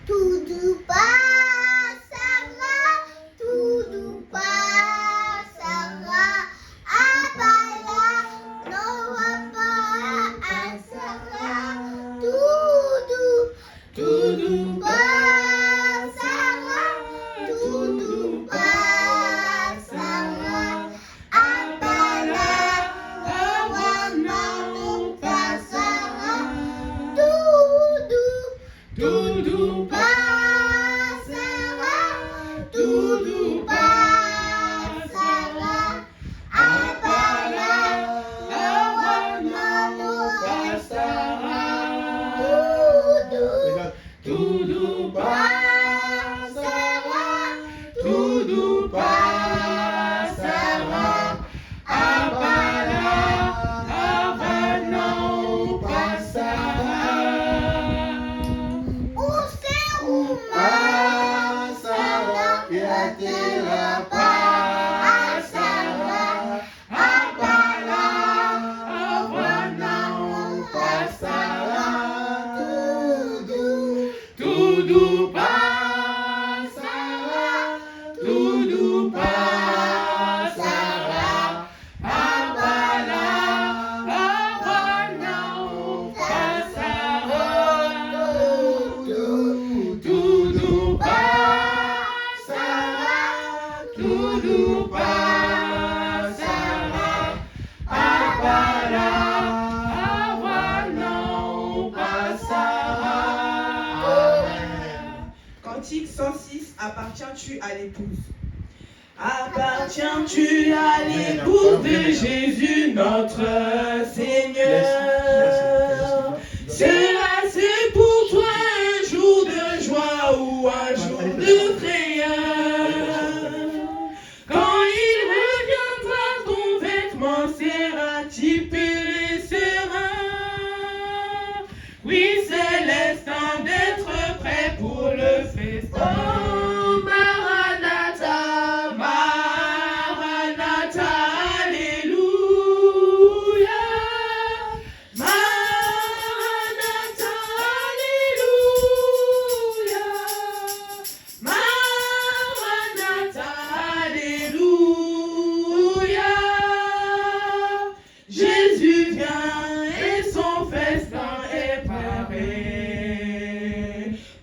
tout doux passera, tout doux passera. Abala, n'aura pas passera, tout doux passera, tout doux passera. Abala, n'aura pas passera, tout doux passera, tout doux passera. Abala, n'aura passera, tout doux passera, tout doux passera. Abala, passera. O ser humano que a terra passará. Abala, não passará. Tudo passará, tudo passará. Abala, não passará. Tudo passará, tudo passará. Abala, não passará. Cantique 106, appartiens-tu à l'épouse? Appartiens-tu à l'épouse de Jésus notre Seigneur? Sera-ce pour toi un jour de joie ou un jour de frayeur? Quand il reviendra, ton vêtement sera-t-il pur et serein? Oui, c'est l'instant d'être prêt pour le festin. Maranatha, Maranatha, Alléluia. Maranatha, Alléluia. Maranatha, Alléluia. Jésus vient et son festin est paré.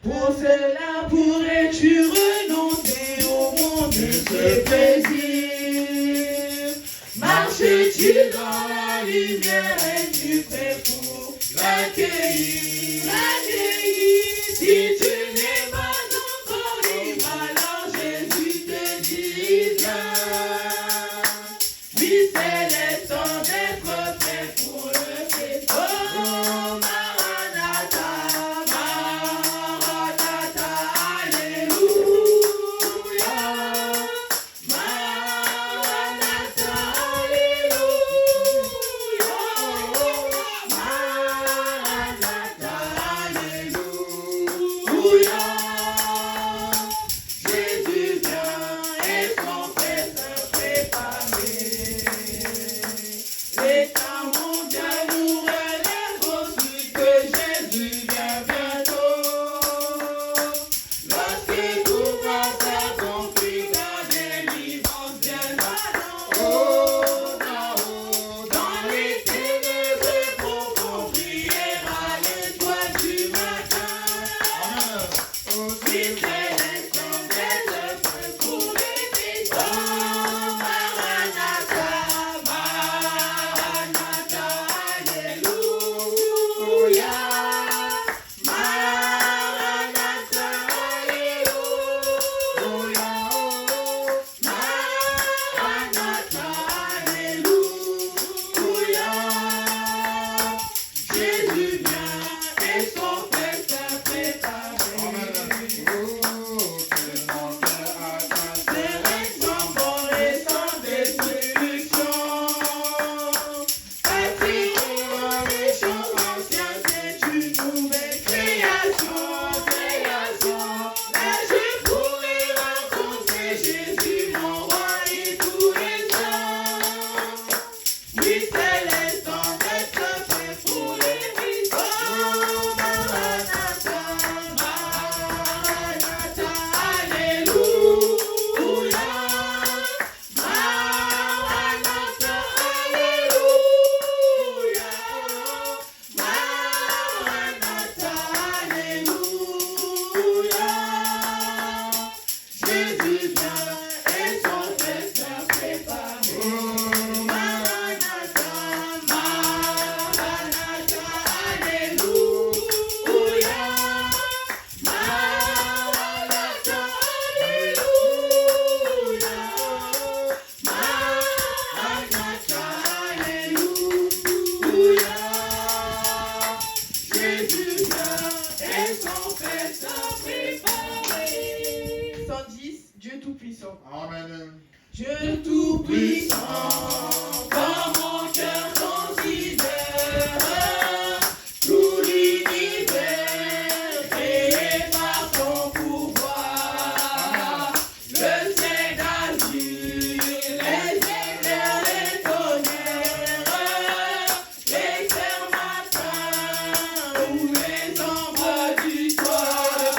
Pour cela, pourrais-tu renoncer au monde de tes plaisirs? Marches-tu dans la lumière, es-tu prêt pour l'accueillir? Si tu n'es pas encore libre, alors Jésus te dit viens. Oui, c'est l'instant d'être prêt pour le festin. Oh, Maranatha, Maranatha, Alléluia. Maranatha, Alléluia. Maranatha, Alléluia. Jésus vient et son festin préparé. L'État mondial nous relève au sud que Jésus vient bientôt. Lorsque tout va s'accomplir, la délivrance viendra d'en haut, dans les ténèbres profondes, brillera l'étoile du matin. Aussi c'est l'instant d'être prêt pour les festins. Maranatha, Maranatha, Alléluia. Maranatha, Alléluia. Maranatha, Alléluia. Jésus vient et son festin préparé. reste à préparer. 110, Dieu Tout-Puissant. Amen. Dieu Tout-Puissant, quand mon cœur considère tout l'univers créé par ton pouvoir, le ciel d'azur, les éclairs, les tonnerres, les clairs matins ou les ombres du soir,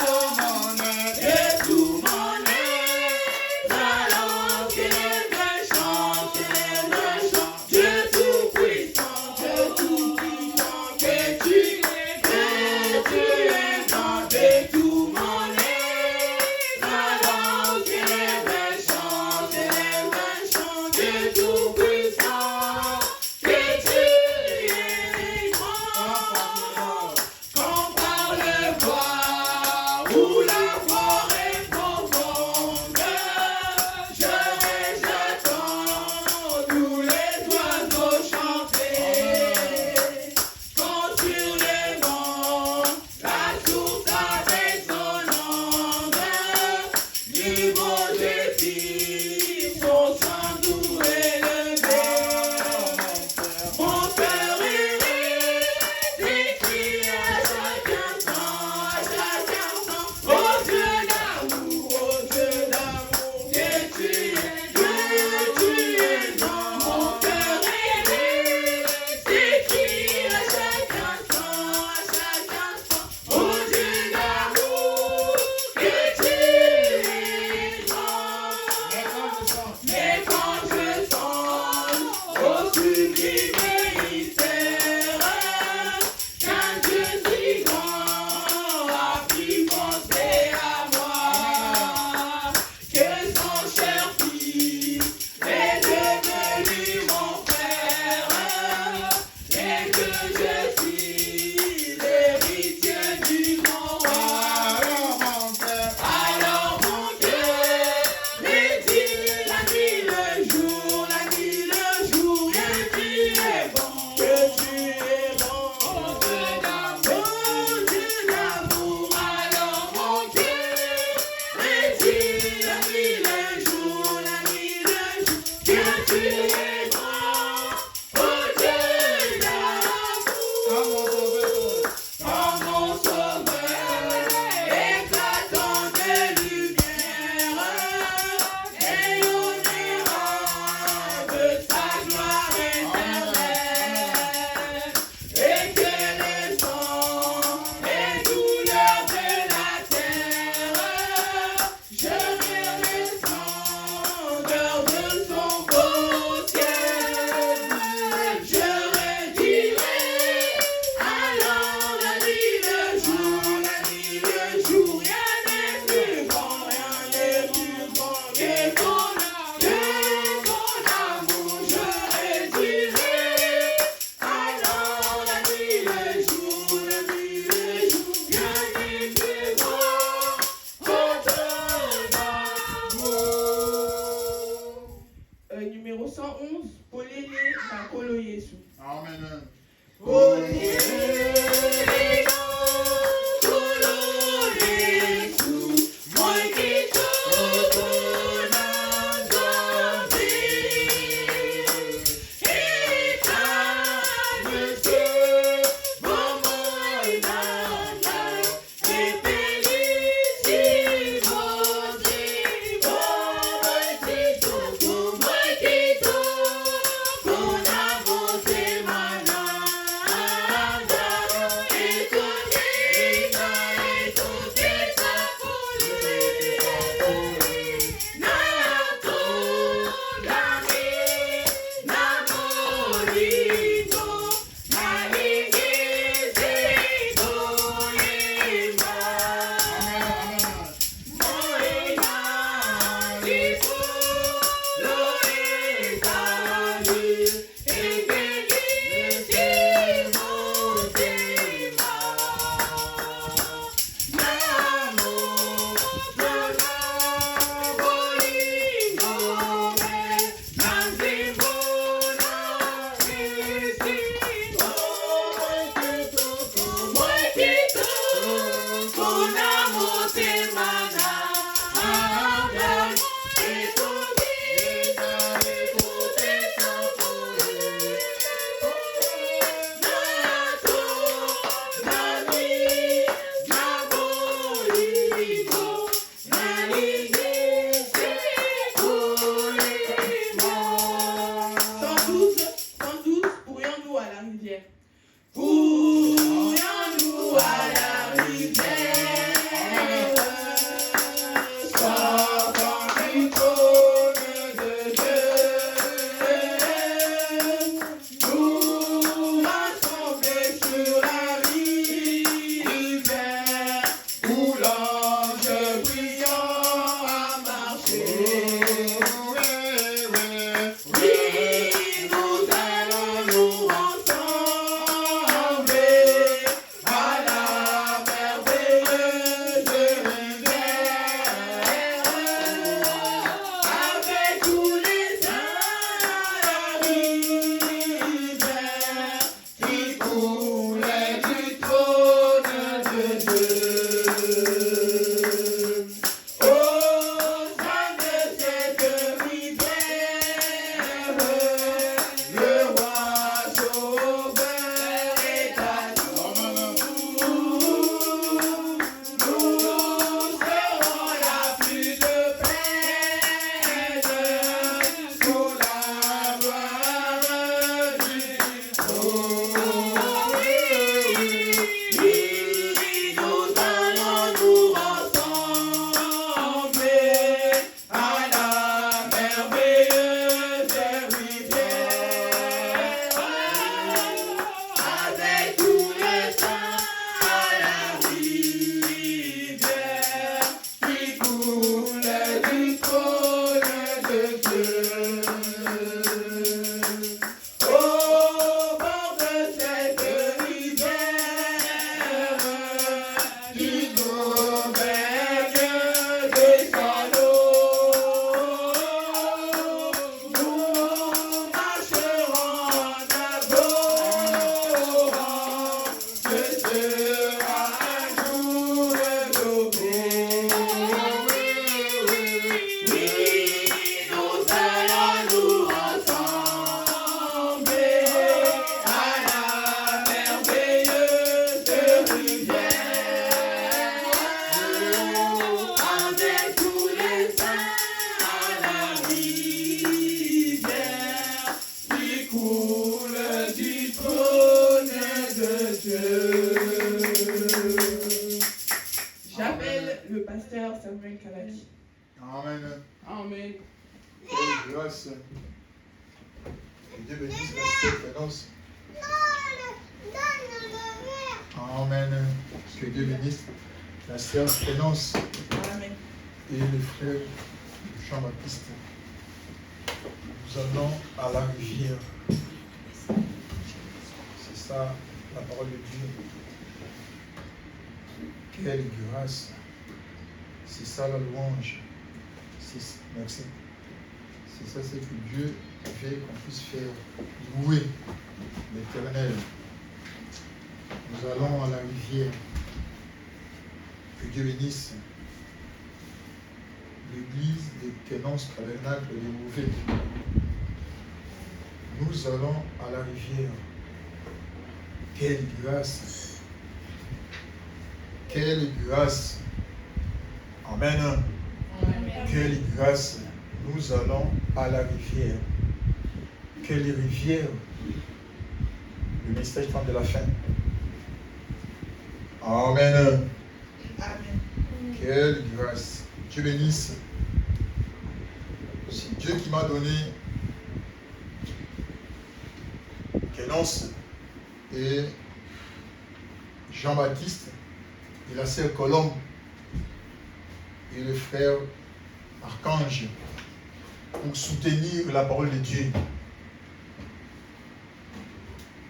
de tout mon être, la langue et le chant, j'appelle le pasteur Samuel Kalaki. Amen. Amen. Quelle grâce. Que Dieu bénisse la sœur Clénence. Amen. Que Dieu bénisse la sœur Clénence Amen. et le frère Jean-Baptiste. Nous allons à la rivière. C'est ça la parole de Dieu. Quelle grâce. C'est ça la louange. Merci. C'est ça ce que Dieu veut qu'on puisse faire. Louer l'Éternel. Nous allons à la rivière. Que Dieu bénisse l'église de Clénence Tabernacle des Mauvais. Nous allons à la rivière. Quelle grâce! Quelle grâce! Amen. Amen. Quelle grâce! Nous allons à la rivière. Quelle rivière! Le message de la fin. Amen. Amen. Quelle grâce! Dieu bénisse. C'est Dieu qui m'a donné Clénence et Jean-Baptiste et la sœur Colombe et le frère Archange pour soutenir la parole de Dieu,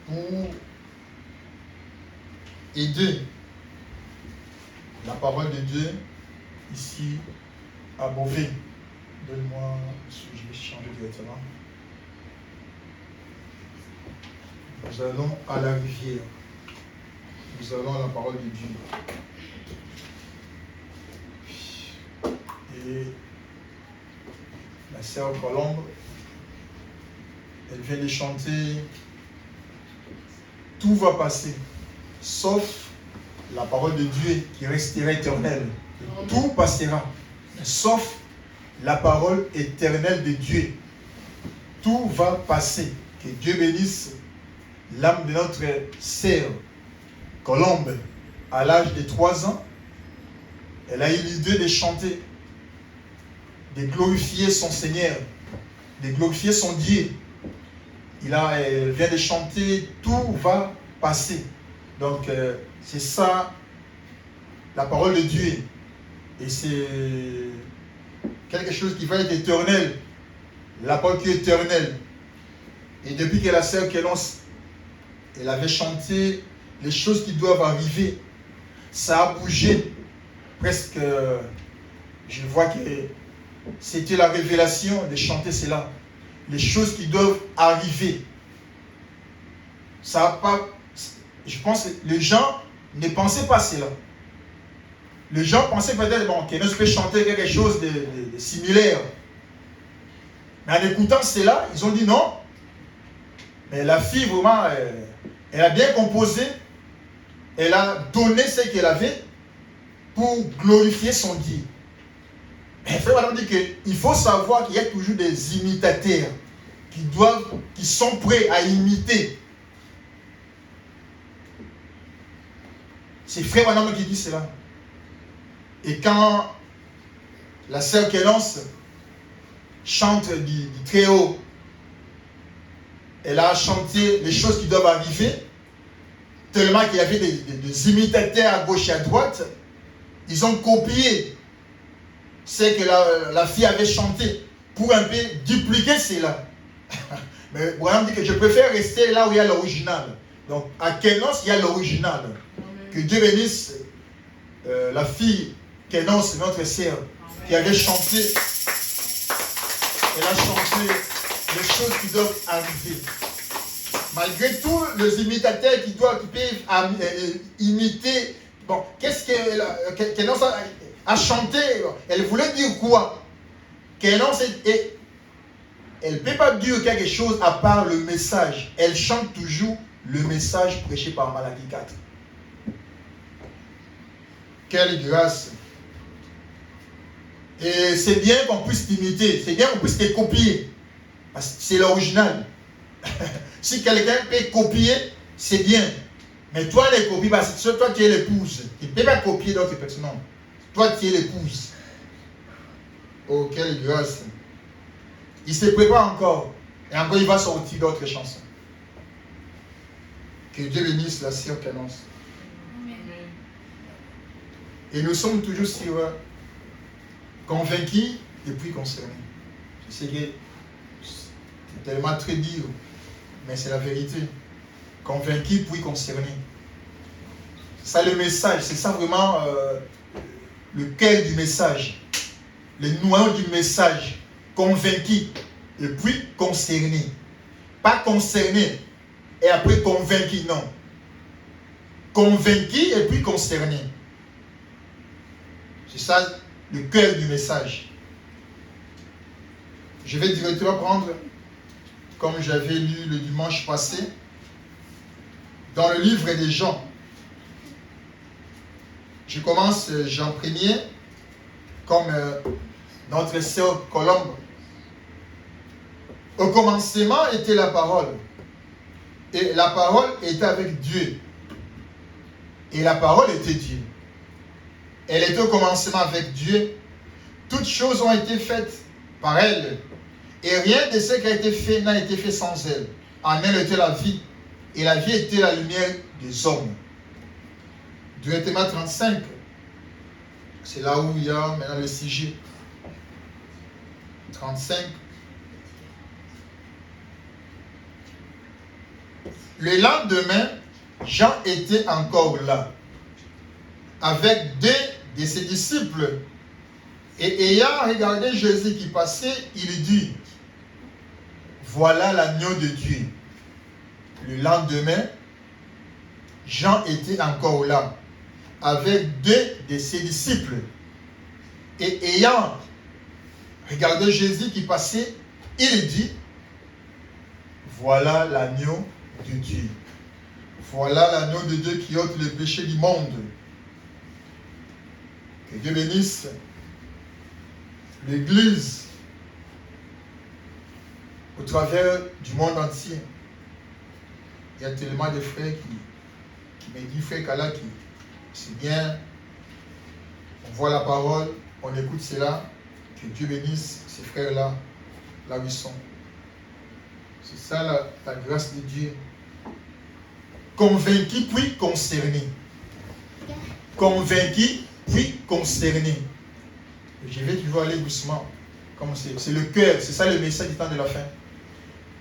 pour aider la parole de Dieu ici à Beauvais. Donne-moi, je vais changer directement. Nous allons à la rivière. Nous allons à la parole de Dieu. Et la sœur Colombe, elle vient de chanter « Tout va passer, sauf la parole de Dieu qui restera éternelle. » Tout passera, sauf la parole éternelle de Dieu. Tout va passer. Que Dieu bénisse l'âme de notre sœur Colombe. À l'âge de 3 ans, elle a eu l'idée de chanter, de glorifier son Seigneur, de glorifier son Dieu. Elle vient de chanter « Tout va passer ». Donc, c'est ça, la parole de Dieu. Et c'est quelque chose qui va être éternel. La parole qui est éternelle. Et depuis que la sœur Clénence, elle avait chanté les choses qui doivent arriver, ça a bougé. Presque, je vois que c'était la révélation de chanter cela. Les choses qui doivent arriver. Ça n'a pas... Je pense que les gens ne pensaient pas cela. Les gens pensaient peut-être bon, qu'elle peut chanter quelque chose de similaire. Mais en écoutant cela, ils ont dit non. Mais la fille, vraiment, elle a bien composé. Elle a donné ce qu'elle avait pour glorifier son Dieu. Mais frère, madame dit qu'il faut savoir qu'il y a toujours des imitateurs qui sont prêts à imiter. C'est frère madame qui dit cela. Et quand la sœur Clénence chante du très haut, elle a chanté les choses qui doivent arriver, tellement qu'il y avait des imitateurs à gauche et à droite. Ils ont copié ce que la fille avait chanté pour un peu dupliquer cela. Mais Branham dit que je préfère rester là où il y a l'original. Donc à Clénence, il y a l'original. Que Dieu bénisse la fille Clénence, notre sœur, qui avait chanté. Elle a chanté les choses qui doivent arriver. Malgré tous les imitateurs qui peuvent imiter. Bon, qu'est-ce que Clénence a chanté? Elle voulait dire quoi? Clénence, elle ne peut pas dire quelque chose à part le message. Elle chante toujours le message prêché par Malachie 4. Quelle grâce! Et c'est bien qu'on puisse t'imiter, c'est bien qu'on puisse te copier. Parce que c'est l'original. Si quelqu'un peut copier, c'est bien. Mais toi, les copies, parce que toi, tu es l'épouse. Tu ne peux pas copier d'autres personnes. Non. Toi, tu es l'épouse. Oh, quelle grâce. Il se prépare encore. Et encore, il va sortir d'autres chansons. Que Dieu bénisse la sœur Canance. Et nous sommes toujours sur convaincus et puis concernés. Je sais que c'est tellement très dur, mais c'est la vérité. Convaincus puis concernés. C'est ça le message, c'est ça vraiment le cœur du message. Le noyau du message. Convaincu et puis concerné. Pas concerné et après convaincu, non. Convaincu et puis concerné. C'est ça le cœur du message. Je vais directement prendre, comme j'avais lu le dimanche passé, dans le livre des Jean. Je commence Jean 1er, comme notre sœur Colombe. Au commencement était la parole. Et la parole était avec Dieu. Et la parole était Dieu. Elle était au commencement avec Dieu. Toutes choses ont été faites par elle. Et rien de ce qui a été fait n'a été fait sans elle. En elle était la vie. Et la vie était la lumière des hommes. Directement 35. C'est là où il y a maintenant le sujet. 35. Le lendemain, Jean était encore là, avec deux de ses disciples. Et ayant regardé Jésus qui passait, il dit, voilà l'agneau de Dieu. Le lendemain, Jean était encore là, avec deux de ses disciples. Et ayant regardé Jésus qui passait, il dit, voilà l'agneau de Dieu. Voilà l'agneau de Dieu qui ôte le péché du monde. Que Dieu bénisse l'Église au travers du monde entier. Il y a tellement de frères qui me disent, frère Kala, qui c'est bien, on voit la parole, on écoute cela, que Dieu bénisse ces frères-là, là où ils sont. C'est ça la grâce de Dieu. Convaincu puis concerné. Convaincu puis concerné. Je vais toujours aller doucement. Comme c'est le cœur, c'est ça le message du temps de la fin.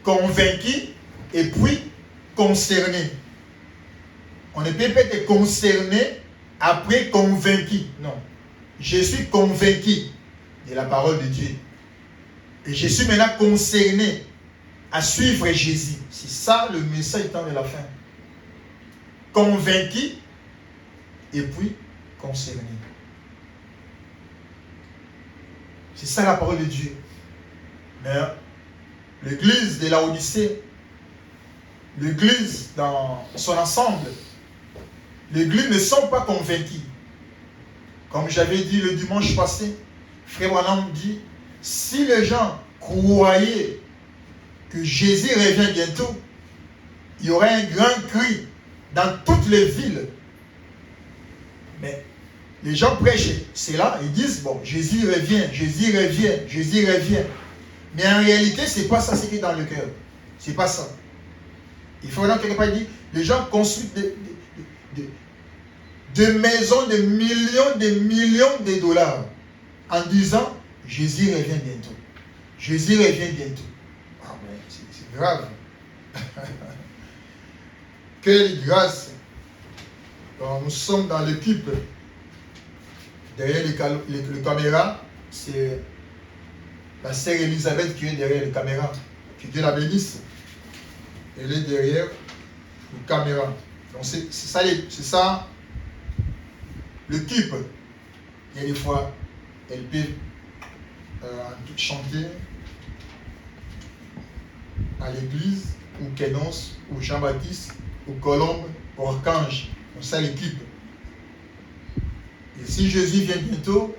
Convaincu et puis concerné. On ne peut pas être concerné après convaincu. Non. Je suis convaincu de la parole de Dieu. Et je suis maintenant concerné à suivre Jésus. C'est ça le message du temps de la fin. Convaincu et puis concerné. C'est ça la parole de Dieu. Mais l'église de Laodicée, l'église dans son ensemble, l'église ne sont pas convaincus. Comme j'avais dit le dimanche passé, Frère Branham dit, si les gens croyaient que Jésus revient bientôt, il y aurait un grand cri dans toutes les villes. Mais les gens prêchent cela, ils disent, bon, Jésus revient, Jésus revient, Jésus revient. Mais en réalité, ce n'est pas ça ce qui est dans le cœur. Ce n'est pas ça. Il faut vraiment quelque part dire, les gens construisent des maisons de millions de dollars en disant, Jésus revient bientôt. Jésus revient bientôt. Ah ouais, c'est grave. Quelle grâce. Donc, nous sommes dans l'équipe. Derrière les caméras, c'est la sœur Elisabeth qui est derrière les caméras. Que Dieu la bénisse. Elle est derrière les caméras. Donc c'est ça l'équipe. Il y a des fois, elle peut chanter à l'église, ou Kénonce, ou Jean-Baptiste, ou Colombe, ou Archange. Donc ça l'équipe. Et si Jésus vient bientôt,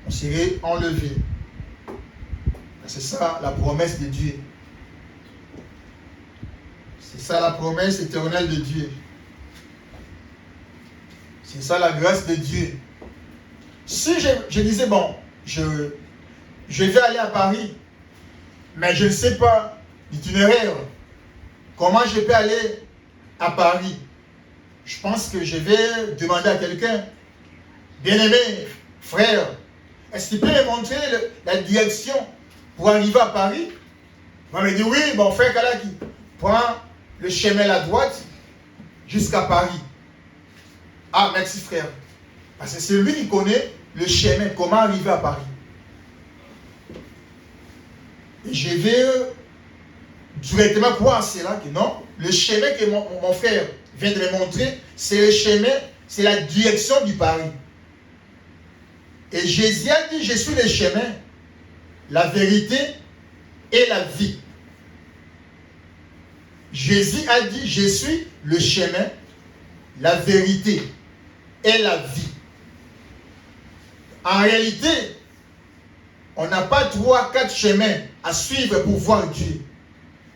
on serait enlevé. C'est ça la promesse de Dieu. C'est ça la promesse éternelle de Dieu. C'est ça la grâce de Dieu. Si je disais, bon, je vais aller à Paris, mais je ne sais pas l'itinéraire, comment je peux aller à Paris? Je pense que je vais demander à quelqu'un, bien-aimé, frère, est-ce qu'il peut me montrer la direction pour arriver à Paris? On va me dire, oui, bon, frère Kalaki, prends le chemin à droite jusqu'à Paris. Ah, merci frère. Parce que c'est lui qui connaît le chemin, comment arriver à Paris. Et je vais directement croire cela, que non, le chemin que mon frère vient de me montrer, c'est le chemin, c'est la direction du Paris. Et Jésus a dit, je suis le chemin, la vérité et la vie. Jésus a dit, je suis le chemin, la vérité et la vie. En réalité, on n'a pas 3, 4 chemins à suivre pour voir Dieu.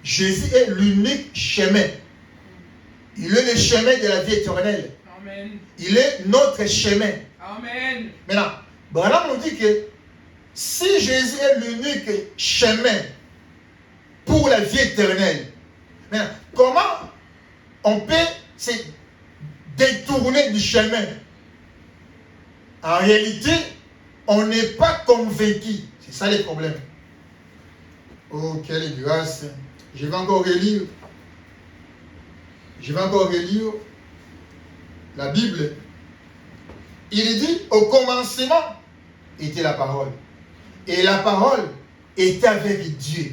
Jésus est l'unique chemin. Il est le chemin de la vie éternelle. Amen. Il est notre chemin. Amen. Maintenant, Branham nous dit que si Jésus est l'unique chemin pour la vie éternelle, maintenant, comment on peut se détourner du chemin? En réalité, on n'est pas convaincu. C'est ça le problème. Oh, quelle grâce. Je vais encore relire. La Bible. Il dit, au commencement était la parole. Et la parole était avec Dieu.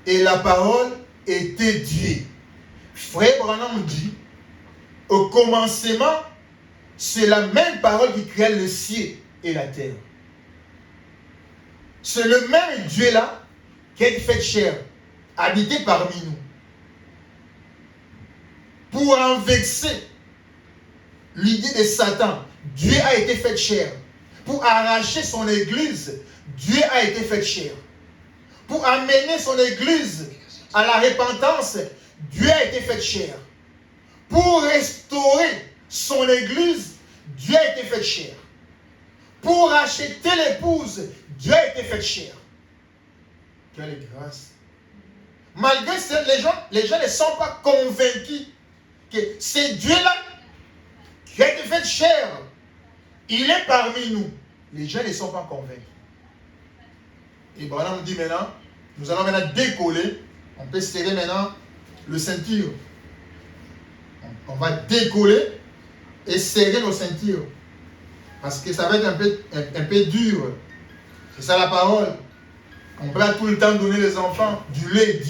Et la parole était Dieu. Frère Branham dit, au commencement, c'est la même parole qui crée le ciel et la terre. C'est le même Dieu-là qui est fait chair, habité parmi nous. Pour envexer l'idée de Satan, Dieu a été fait chair. Pour arracher son église, Dieu a été fait chair. Pour amener son église à la repentance, Dieu a été fait chair. Pour restaurer son église, Dieu a été fait chair. Pour acheter l'épouse, Dieu a été fait chair. Quelle grâce. Malgré ça, les gens ne sont pas convaincus que c'est Dieu-là qui a été fait chair. Il est parmi nous. Les gens ne sont pas convaincus. Et Branham dit maintenant, nous allons maintenant décoller. On peut serrer maintenant le ceinture. On va décoller et serrer nos ceintures. Parce que ça va être un peu dur. C'est ça la parole. On va tout le temps donner les enfants du lait.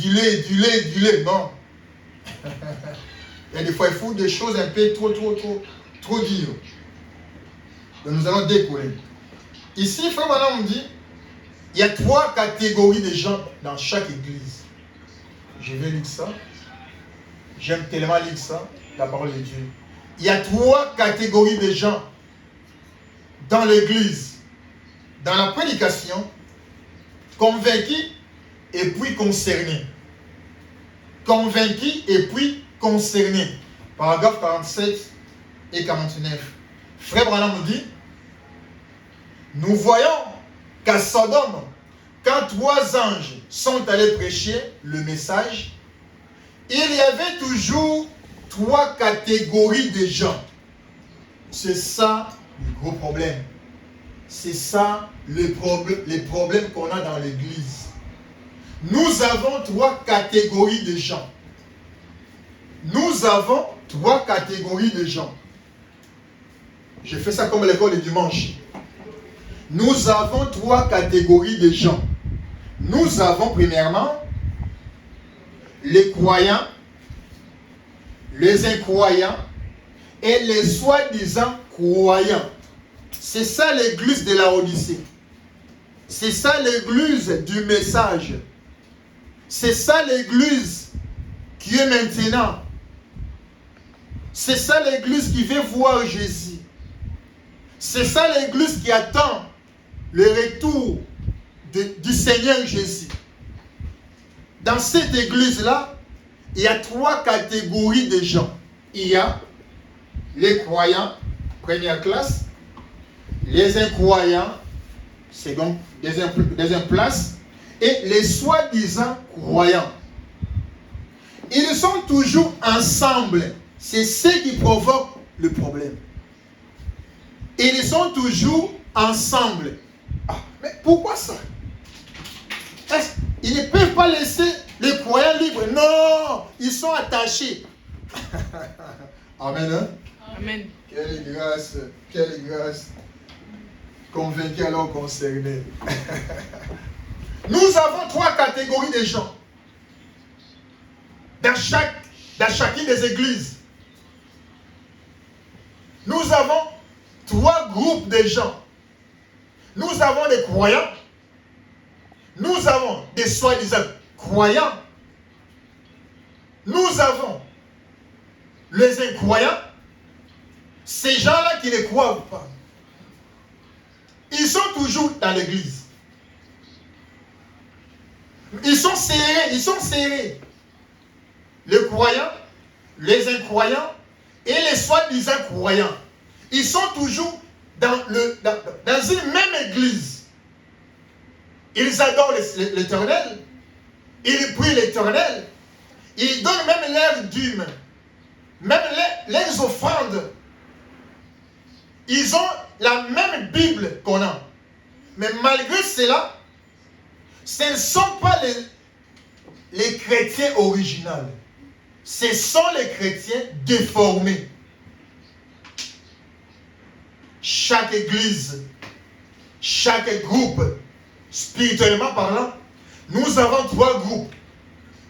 Non. Il y a des fois, il faut des choses un peu trop dures. Donc nous allons décoller. Ici, frère Madame me dit, il y a 3 catégories de gens dans chaque église. Je vais lire ça. J'aime tellement lire ça, la parole de Dieu. Il y a 3 catégories de gens dans l'église, dans la prédication, convaincus et puis concernés. Convaincus et puis concernés. Paragraphe 47 et 49. Frère Branham nous dit, nous voyons qu'à Sodome, quand 3 anges sont allés prêcher le message, il y avait toujours 3 catégories de gens. C'est ça le gros problème. C'est ça les problèmes qu'on a dans l'église. Nous avons 3 catégories de gens. Nous avons 3 catégories de gens. Je fais ça comme l'école du dimanche. Nous avons 3 catégories de gens. Nous avons premièrement les croyants, les incroyants et les soi-disant croyants. C'est ça l'église de la Odyssée. C'est ça l'église du message. C'est ça l'église qui est maintenant. C'est ça l'église qui veut voir Jésus. C'est ça l'église qui attend le retour du Seigneur Jésus. Dans cette église-là, il y a 3 catégories de gens. Il y a les croyants, première classe, les incroyants, c'est donc deuxième place, et les soi-disant croyants. Ils sont toujours ensemble. C'est ce qui provoque le problème. Ils sont toujours ensemble. Ah, mais pourquoi ça? Ils ne peuvent pas laisser les croyants libres. Non, ils sont attachés. Amen. Hein? Amen. Quelle grâce, quelle grâce. Convaincus alors concernés. Nous avons 3 catégories de gens dans chacune des églises. Nous avons 3 groupes de gens. Nous avons des croyants, nous avons des soi-disant croyants, nous avons les incroyants, ces gens-là qui ne croient pas. Ils sont toujours dans l'église. Ils sont serrés. Les croyants, les incroyants et les soi-disant croyants. Ils sont toujours dans une même église. Ils adorent l'Éternel. Ils prient l'Éternel. Ils donnent même leurs dîmes. Même les offrandes. Ils ont la même Bible qu'on a. Mais malgré cela, ce ne sont pas les chrétiens originaux. Ce sont les chrétiens déformés. Chaque église, chaque groupe, spirituellement parlant, nous avons 3 groupes.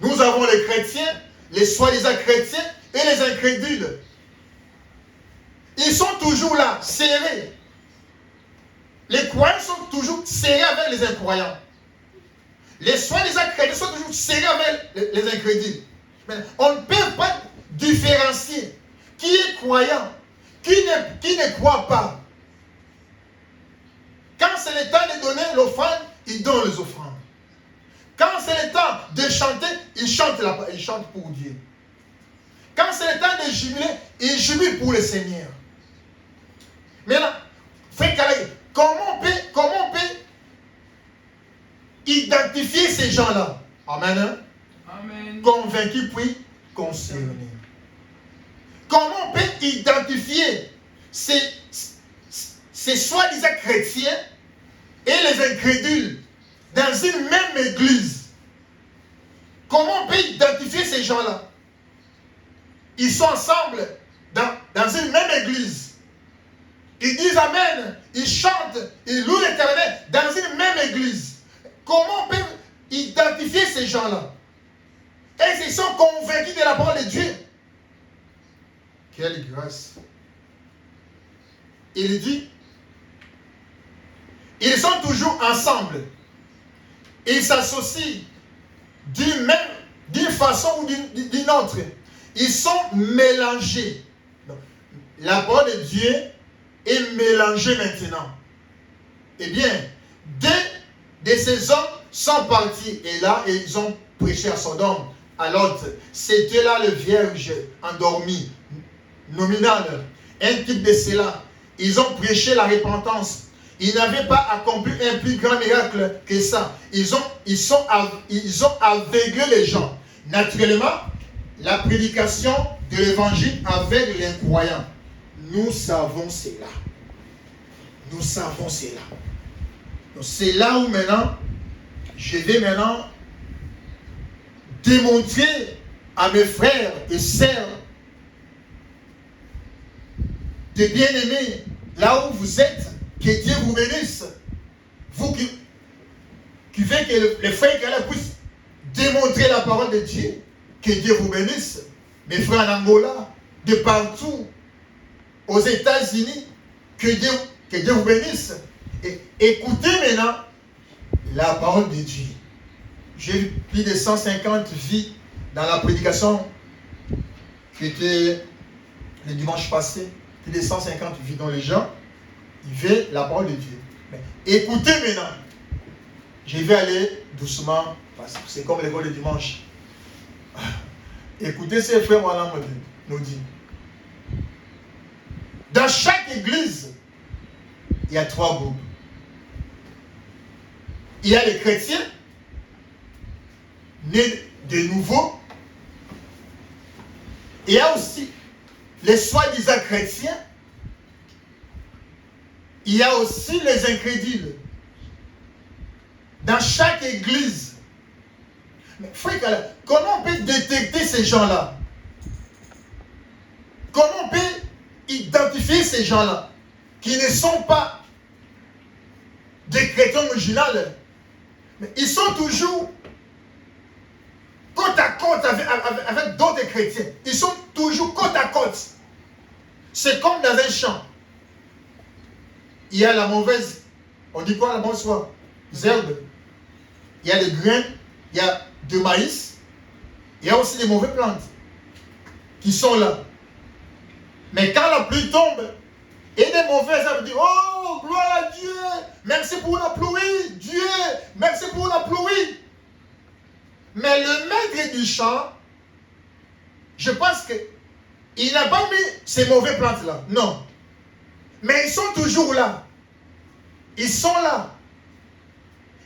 Nous avons les chrétiens, les soi-disant chrétiens et les incrédules. Ils sont toujours là, serrés. Les croyants sont toujours serrés avec les incroyants. Les soi-disant chrétiens sont toujours serrés avec les incrédules. Mais on ne peut pas différencier qui est croyant, qui ne croit pas. Quand c'est le temps de donner l'offrande, il donne les offrandes. Quand c'est le temps de chanter, il chante pour Dieu. Quand c'est le temps de jubiler, il jubile pour le Seigneur. Maintenant, frère Kalaï, comment on peut identifier ces gens-là? Amen. Hein? Amen. Convaincus puis concernés. Comment on peut identifier ces soi-disant chrétiens et les incrédules dans une même église? Comment on peut identifier ces gens-là? Ils sont ensemble dans une même église. Ils disent Amen, ils chantent, ils louent l'Éternel dans une même église. Comment on peut identifier ces gens-là? Et ils sont convaincus de la parole de Dieu. Quelle grâce. Il dit, ils sont toujours ensemble. Ils s'associent d'une façon ou d'une autre. Ils sont mélangés. Donc, la parole de Dieu est mélangée maintenant. Eh bien, 2 de ces hommes sont partis. Et là, ils ont prêché à Sodome. À l'autre, c'était là le vierge endormi, nominal. Un type de cela. Ils ont prêché la repentance. Ils n'avaient pas accompli un plus grand miracle que ça. Ils ont aveuglé les gens. Naturellement, la prédication de l'évangile aveugle les croyants. Nous savons cela. Nous savons cela. Donc c'est là où maintenant, je vais maintenant démontrer à mes frères et sœurs de bien-aimés, là où vous êtes, que Dieu vous bénisse. Vous qui faites que les frères puissent démontrer la parole de Dieu, que Dieu vous bénisse. Mes frères en Angola, de partout, aux États-Unis, que Dieu vous bénisse. Et écoutez maintenant la parole de Dieu. J'ai vu plus de 150 vies dans la prédication qui était le dimanche passé. Plus de 150 vies dont les gens vivaient la parole de Dieu. Mais écoutez maintenant. Je vais aller doucement parce que c'est comme l'école du dimanche. Écoutez ces frères voilà nous dit. Dans chaque église, il y a 3 groupes. Il y a les chrétiens, nés de nouveau. Il y a aussi les soi-disant chrétiens. Il y a aussi les incrédules. Dans chaque église. Mais frère, comment on peut détecter ces gens-là? Comment on peut identifier ces gens-là qui ne sont pas des chrétiens originaux? Mais ils sont toujours côte à côte avec d'autres chrétiens. Ils sont toujours côte à côte. C'est comme dans un champ. Il y a la mauvaise, on dit quoi la mauvaise foi? Herbe. Il y a les grains, il y a du maïs. Il y a aussi des mauvaises plantes qui sont là. Mais quand la pluie tombe, et des mauvaises herbes disent, oh, gloire à Dieu, merci pour la pluie, Dieu, merci pour la pluie. Mais le maître du champ, je pense qu'il n'a pas mis ces mauvaises plantes-là. Non. Mais ils sont toujours là. Ils sont là.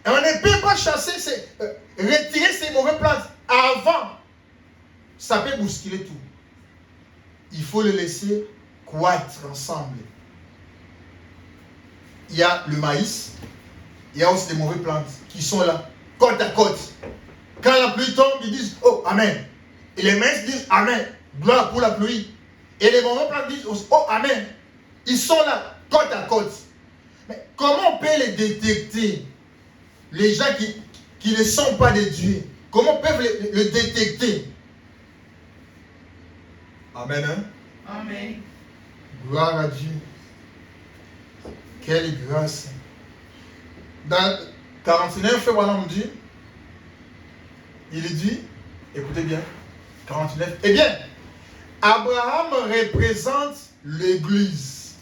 Et on ne peut pas chasser, retirer ces mauvaises plantes avant. Ça peut bousculer tout. Il faut les laisser croître ensemble. Il y a le maïs. Il y a aussi des mauvaises plantes qui sont là, côte à côte. Quand la pluie tombe, ils disent, oh, amen. Et les maïs disent, amen. Gloire pour la pluie. Et les mauvaises plantes disent, oh, amen. Ils sont là, côte à côte. Mais comment on peut les détecter? Les gens qui ne sont pas de Dieu. Comment on peut le détecter? Amen. Hein? Amen. Gloire à Dieu. Quelle grâce. Dans 49, voilà, on dit, il dit, écoutez bien, 49, eh bien, Abraham représente l'Église.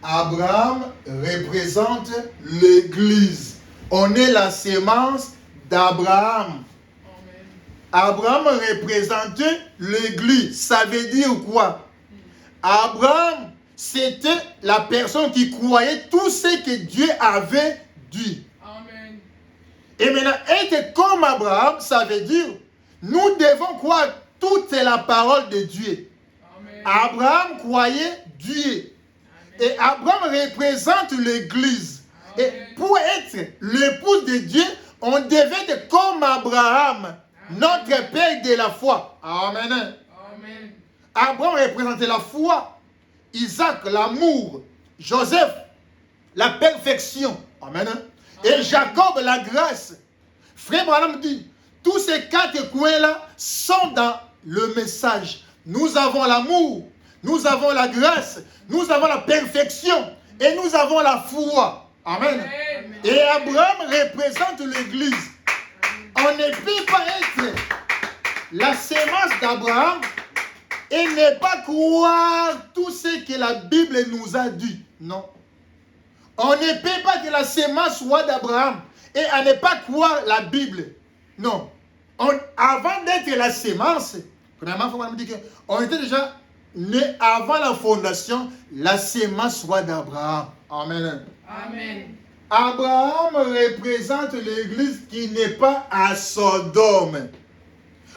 Abraham représente l'Église. On est la sémence d'Abraham. Abraham représente l'Église. Ça veut dire quoi? Abraham, c'était la personne qui croyait tout ce que Dieu avait dit. Amen. Et maintenant, être comme Abraham, ça veut dire, nous devons croire toute la parole de Dieu. Amen. Abraham croyait Dieu. Amen. Et Abraham représente l'Église. Et pour être l'épouse de Dieu, on devait être comme Abraham, notre père de la foi. Amen. Amen. Abraham représentait la foi, Isaac, l'amour, Joseph, la perfection. Amen. Et Jacob, la grâce. Frère Branham dit, tous ces 4 coins-là sont dans le message. Nous avons l'amour, nous avons la grâce, nous avons la perfection et nous avons la foi. Amen. Amen. Et Abraham représente l'Église. On ne peut pas être la sémence d'Abraham et ne pas croire tout ce que la Bible nous a dit. Non. On ne peut pas que la sémence soit d'Abraham et à ne pas croire la Bible. Non. Avant d'être la sémence, premièrement, il faut me dire qu'on était déjà né avant la fondation, la sémence soit d'Abraham. Amen. Amen. Abraham représente l'Église qui n'est pas à Sodome.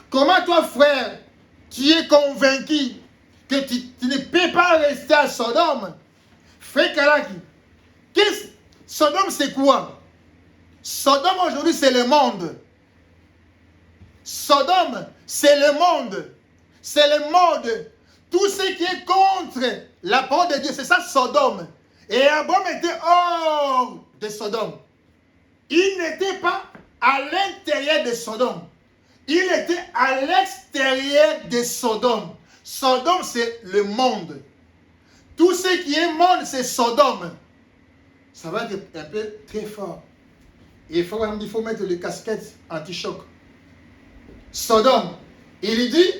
Comment toi, frère, tu es convaincu que tu ne peux pas rester à Sodome? Frère Kalaki, Sodome c'est quoi? Sodome aujourd'hui c'est le monde. Sodome c'est le monde. C'est le monde. Tout ce qui est contre la parole de Dieu, c'est ça Sodome. Et Abraham était hors de Sodome. Il n'était pas à l'intérieur de Sodome. Il était à l'extérieur de Sodome. Sodome, c'est le monde. Tout ce qui est monde, c'est Sodome. Ça va être un peu très fort. Et il faut mettre les casquettes anti-choc. Sodome. Il dit,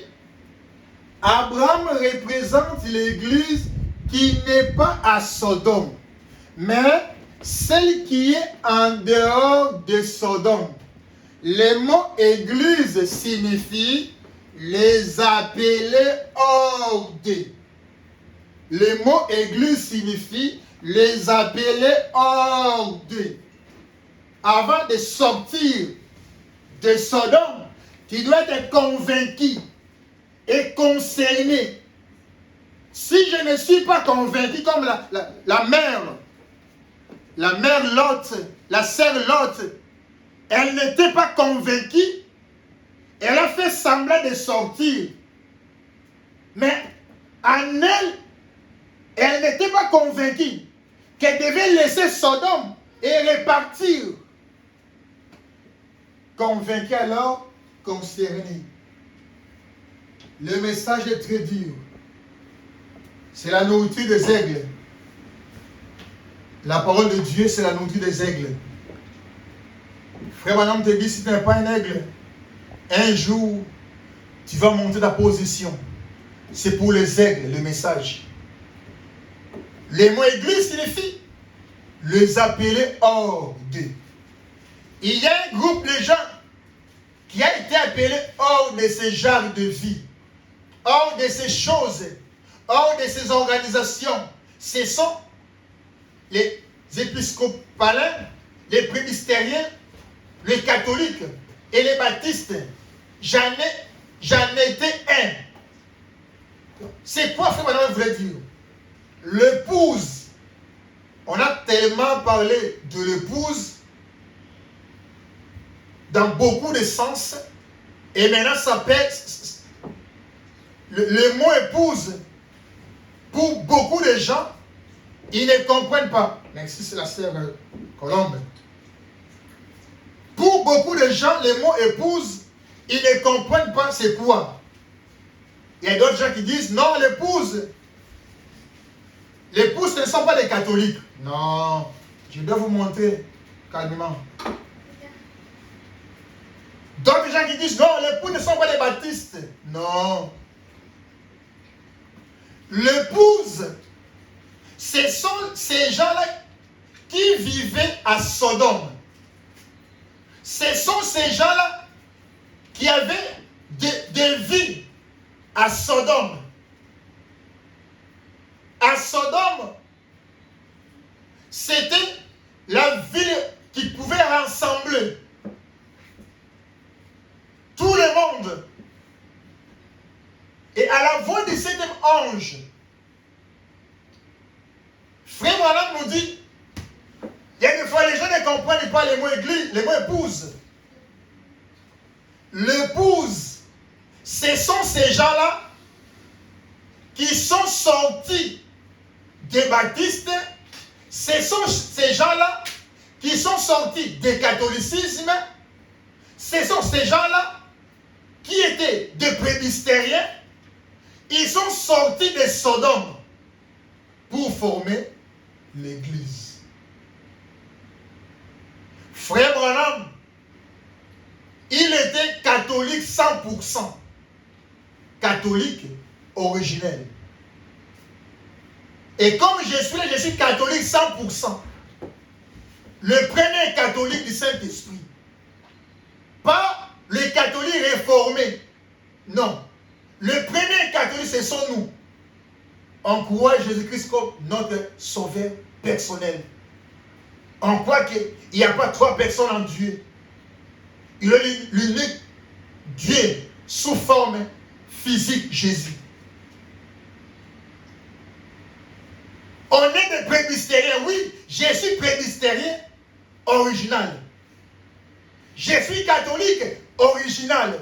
Abraham représente l'Église qui n'est pas à Sodome, mais celle qui est en dehors de Sodome. Le mot église signifie les appeler hors de. Le mot église signifie les appelait hors d'eux. Avant de sortir de Sodome, tu dois être convaincu et concerné. Si je ne suis pas convaincu comme la mère Lot, la sœur Lot, elle n'était pas convaincue, elle a fait semblant de sortir. Mais en elle, elle n'était pas convaincue qu'elle devait laisser Sodome et repartir. Convaincue alors, concernée. Le message est très dur. C'est la nourriture des aigles. La parole de Dieu, c'est la nourriture des aigles. Frère Madame te dit, si tu n'es pas un aigle, un jour, tu vas monter ta position. C'est pour les aigles, le message. Les mots église signifie les appeler hors d'eux. Il y a un groupe de gens qui a été appelé hors de ce genre de vie, hors de ces choses, hors de ces organisations. Ce sont les épiscopaliens, les presbytériens, les catholiques et les baptistes. J'en ai été un. C'est quoi, frère, madame, voulait dire? L'épouse. On a tellement parlé de l'épouse dans beaucoup de sens. Et maintenant, ça pèse. Le mot épouse, pour beaucoup de gens, ils ne comprennent pas. Merci, c'est la sœur Colombe. Pour beaucoup de gens, le mot épouse, ils ne comprennent pas c'est quoi. Il y a d'autres gens qui disent, non, l'épouse, ce ne sont pas des catholiques. Non, je dois vous montrer calmement. D'autres gens qui disent, non, l'épouse ne sont pas des baptistes. Non. L'épouse, ce sont ces gens-là qui vivaient à Sodome. Ce sont ces gens-là qui avaient des vies à Sodome. À Sodome, c'était la ville qui pouvait rassembler tout le monde. Et à la voix du septième ange, Frère Branham nous dit, il y a des fois les gens ne comprennent pas les mots église, les mots épouse. L'épouse, ce sont ces gens-là qui sont sortis des baptistes, ce sont ces gens-là qui sont sortis du catholicisme, ce sont ces gens-là qui étaient des presbytériens, ils sont sortis de Sodome pour former l'église. Frère Branham, il était catholique 100%. Catholique originel. Et comme je suis catholique 100%. Le premier catholique du Saint-Esprit. Pas les catholiques réformés. Non. Le premier catholique, ce sont nous. On croit Jésus-Christ comme notre sauveur personnel. On croit qu'il n'y a pas trois personnes en Dieu. Il est l'unique Dieu sous forme physique, Jésus. On est des presbytériens, oui, je suis presbytérien original. Je suis catholique original.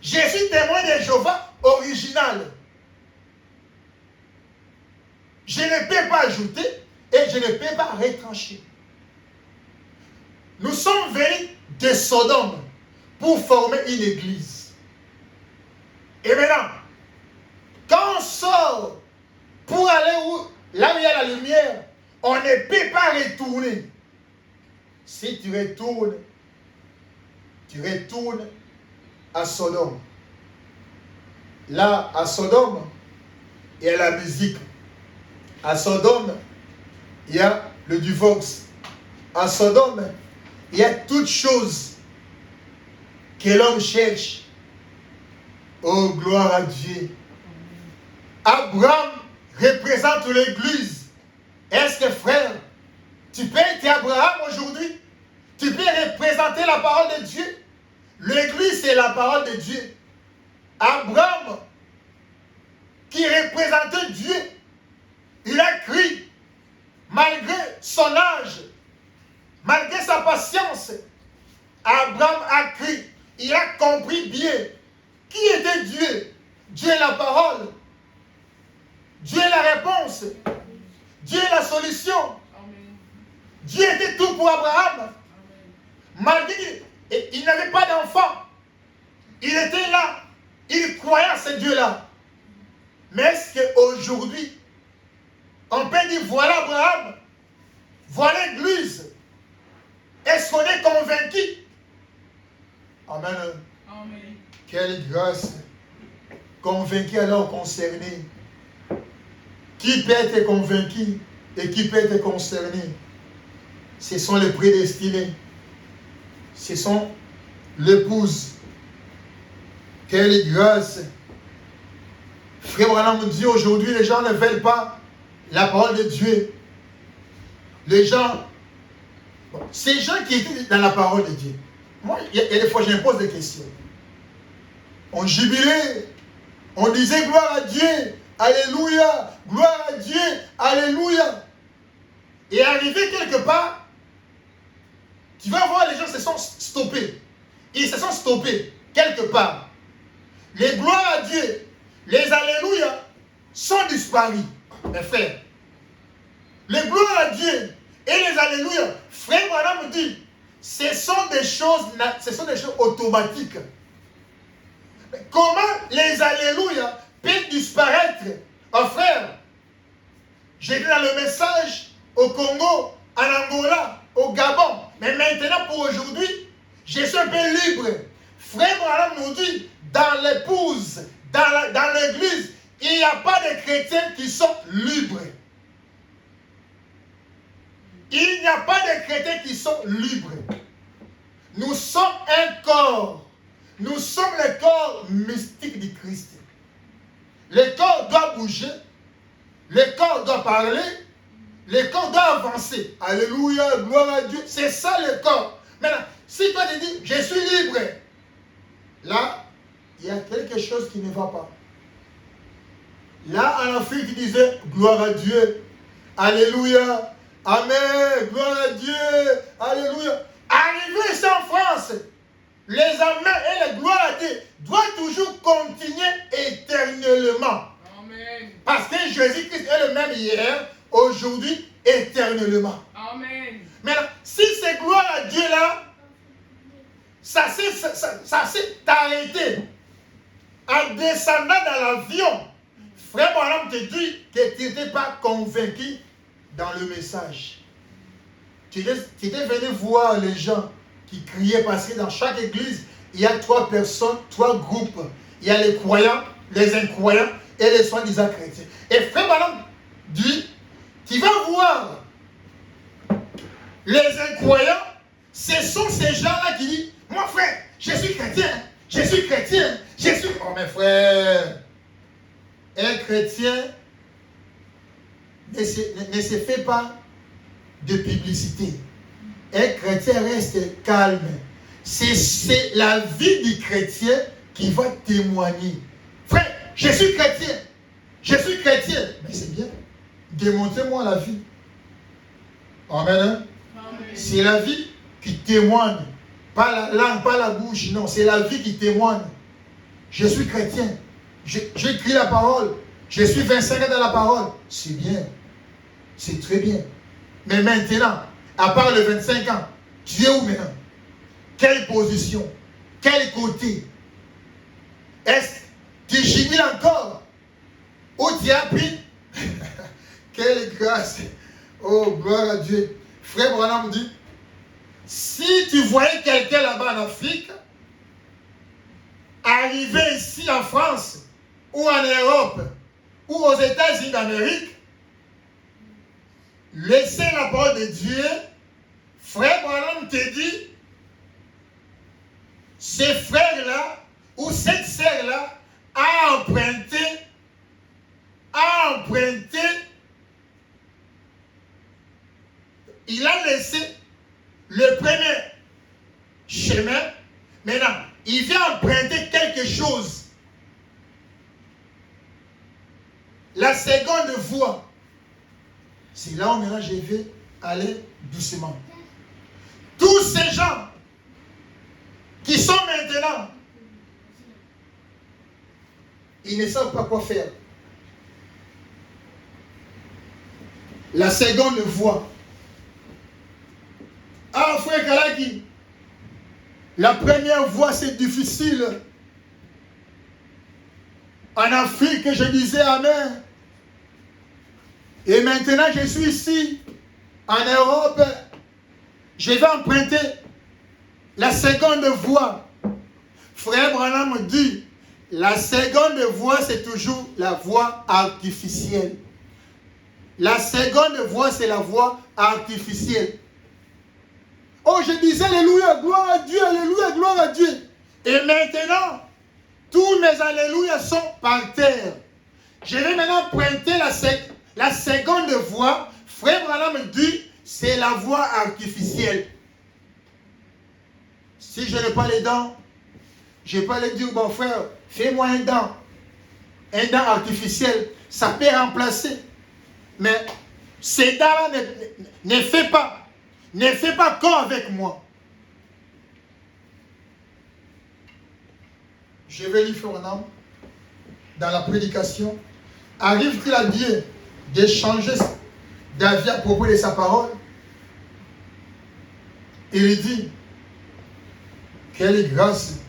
Je suis témoin de Jéhovah original. Je ne peux pas ajouter et je ne peux pas retrancher. Nous sommes venus de Sodome pour former une église. Et maintenant, quand on sort pour aller là où il y a la lumière, on ne peut pas retourner. Si tu retournes à Sodome. Là, à Sodome, il y a la musique. À Sodome, il y a le divorce. À Sodome, il y a toutes choses que l'homme cherche. Oh, gloire à Dieu. Abraham représente l'église. Est-ce que frère, tu peux être Abraham aujourd'hui? Tu peux représenter la parole de Dieu? L'église, c'est la parole de Dieu. Abraham, qui représentait Dieu, il a crié, malgré son âge, malgré sa patience, Abraham a crié. Il a compris bien qui était Dieu. Dieu est la parole. Dieu est la réponse. Dieu est la solution. Amen. Dieu était tout pour Abraham. Malgré qu'il n'avait pas d'enfant, il était là. Il croyait à ce Dieu-là. Mais est-ce qu'aujourd'hui, on peut dire, voilà Abraham, voilà l'Église. Est-ce qu'on est convaincu? Amen. Amen. Quelle grâce. Convaincu alors concerné. Qui peut être convaincu et qui peut être concerné? Ce sont les prédestinés. Ce sont l'épouse. Quelle grâce. Frère Branham dit aujourd'hui, les gens ne veulent pas la parole de Dieu. Les gens, ces gens qui étaient dans la parole de Dieu. Moi, il y a des fois, je me pose des questions. On jubilait, on disait gloire à Dieu, alléluia, gloire à Dieu, alléluia. Et arrivé quelque part, tu vas voir les gens se sont stoppés. Ils se sont stoppés quelque part. Les gloires à Dieu, les alléluia sont disparus, mes frères. Les gloires à Dieu et les alléluia, frère Branham me dit, ce sont des choses automatiques. Mais comment les alléluia peuvent disparaître? Oh frère, j'étais dans le message au Congo, en Angola, au Gabon. Mais maintenant, pour aujourd'hui, je suis un peu libre. Frère Branham nous dit, dans l'épouse, dans l'église, il n'y a pas de chrétiens qui sont libres. Il n'y a pas de chrétiens qui sont libres. Nous sommes un corps. Nous sommes le corps mystique du Christ. Le corps doit bouger. Le corps doit parler. Le corps doit avancer. Alléluia, gloire à Dieu. C'est ça le corps. Maintenant, si toi tu dis, je suis libre, là, il y a quelque chose qui ne va pas. Là, en Afrique, tu disais, gloire à Dieu. Alléluia. Amen. Gloire à Dieu. Alléluia. Arrivé ici en France, les amens et les gloires à Dieu doivent toujours continuer éternellement. Amen. Parce que Jésus-Christ est le même hier, aujourd'hui, éternellement. Amen. Maintenant, si ces gloires à Dieu là, ça s'est arrêté en descendant dans l'avion, frère Branham te dit que tu n'étais pas convaincu dans le message. Tu étais venu voir les gens qui criaient parce que dans chaque église, il y a 3 personnes, 3 groupes. Il y a les croyants, les incroyants et les soi-disant chrétiens. Et frère Branham dit, tu vas voir les incroyants, ce sont ces gens-là qui disent, moi frère, je suis chrétien, je suis chrétien, je suis... Oh mes frères, un chrétien ne se fait pas de publicité. Un chrétien reste calme. C'est la vie du chrétien qui va témoigner. Frère, je suis chrétien. Je suis chrétien. Mais c'est bien. Démontrez-moi la vie. Amen. Hein? Amen. C'est la vie qui témoigne. Pas la langue, pas la bouche. Non, c'est la vie qui témoigne. Je suis chrétien. J'écris la parole. Je suis 25 ans dans la parole. C'est bien. C'est très bien. Mais maintenant, à part le 25 ans, tu es où maintenant? Quelle position? Quel côté? Est-ce que tu jubiles encore? Ou tu as pris? Quelle grâce! Oh, gloire à Dieu. Frère Branham dit, si tu voyais quelqu'un là-bas en Afrique, arriver ici en France, ou en Europe, ou aux États-Unis d'Amérique, laissez la parole de Dieu. Frère Branham te dit, ce frère-là, ou cette sœur-là, a emprunté laissé le premier chemin. Maintenant, il vient emprunter quelque chose. La seconde voie. C'est là où maintenant je vais aller doucement. Tous ces gens qui sont maintenant, ils ne savent pas quoi faire. La seconde voie. Ah, frère Kalaki, la première voie c'est difficile. En Afrique, je disais Amen. Et maintenant, je suis ici, en Europe. Je vais emprunter la seconde voie. Frère Branham dit, la seconde voie, c'est toujours la voie artificielle. La seconde voie, c'est la voie artificielle. Oh, je disais, alléluia, gloire à Dieu, alléluia, gloire à Dieu. Et maintenant, tous mes alléluia sont par terre. Je vais maintenant emprunter la seconde voie. Frère Branham dit, c'est la voie artificielle. Si je n'ai pas les dents, je ne vais pas lui dire, bon frère, fais-moi un dent artificiel. Ça peut remplacer. Mais ces dents-là ne fais pas comme avec moi. Je vais lui faire un homme dans la prédication. Arrive-t-il à Dieu d'échanger d'avis à propos de sa parole? Il dit, quelle grâce.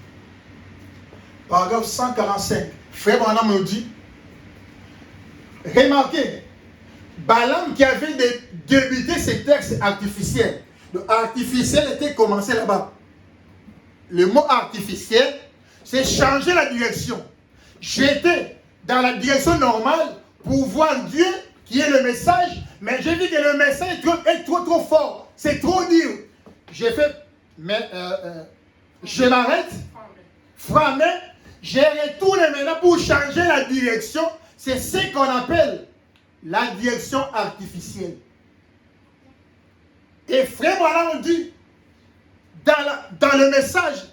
Paragraphe 145. Frère Branham me dit, remarquez, Balaam qui avait débuté ces textes artificiels. Le artificiel était commencé là-bas. Le mot artificiel, c'est changer la direction. J'étais dans la direction normale pour voir Dieu qui est le message, mais j'ai vu que le message est trop fort. C'est trop dur. J'ai fait, mais je m'arrête, frappé, j'ai retourné maintenant pour changer la direction. C'est ce qu'on appelle la direction artificielle. Et frère Branham dit, dans le message,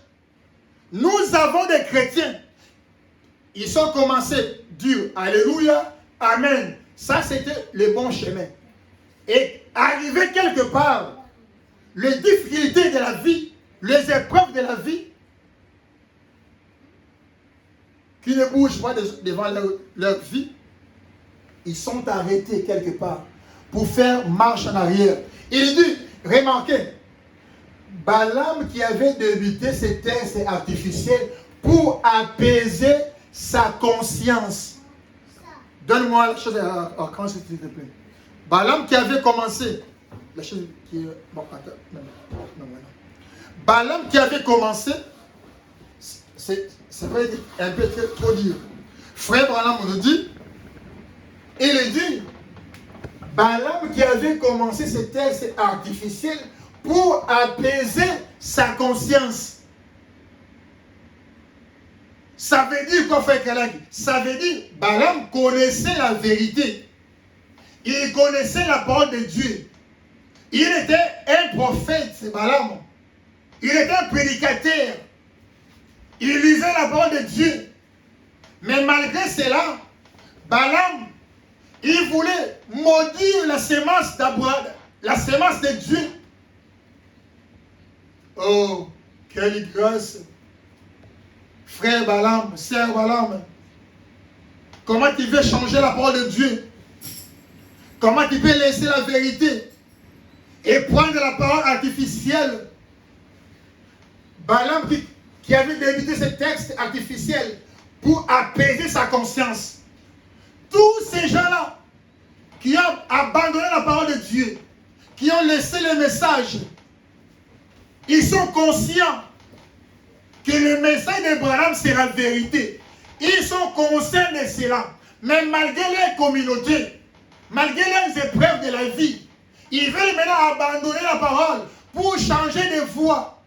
nous avons des chrétiens. Ils sont commencés dur. Alléluia, amen. Ça, c'était le bon chemin. Et arrivé quelque part, les difficultés de la vie, les épreuves de la vie, qui ne bougent pas devant leur vie, ils sont arrêtés quelque part pour faire marche en arrière. Il dit, remarquez, Balaam qui avait débuté ces textes artificiels pour apaiser sa conscience. Donne-moi la chose à conscience, s'il te plaît. Balaam qui avait commencé, la chose qui est... Bon, attends, non. Balaam qui avait commencé, c'est vrai, un peu trop dur. Frère Branham nous dit, il dit, Balaam qui avait commencé ces textes artificiels pour apaiser sa conscience. Ça veut dire quoi, frère Kalaki? Ça veut dire, Balaam connaissait la vérité. Il connaissait la parole de Dieu. Il était un prophète, c'est Balaam. Il était un prédicateur. Il lisait la parole de Dieu. Mais malgré cela, Balaam, il voulait maudire la semence d'Abraham, la semence de Dieu. Oh, quelle grâce. Frère Balaam, sœur Balaam, comment tu veux changer la parole de Dieu? Comment tu peux laisser la vérité et prendre la parole artificielle? Balaam qui avait débuté ce texte artificiel pour apaiser sa conscience. Tous ces gens-là qui ont abandonné la parole de Dieu, qui ont laissé le message, ils sont conscients que le message d'Abraham c'est la vérité. Ils sont conscients de cela. Mais malgré leur communauté, malgré leurs épreuves de la vie, ils veulent maintenant abandonner la parole pour changer de voie.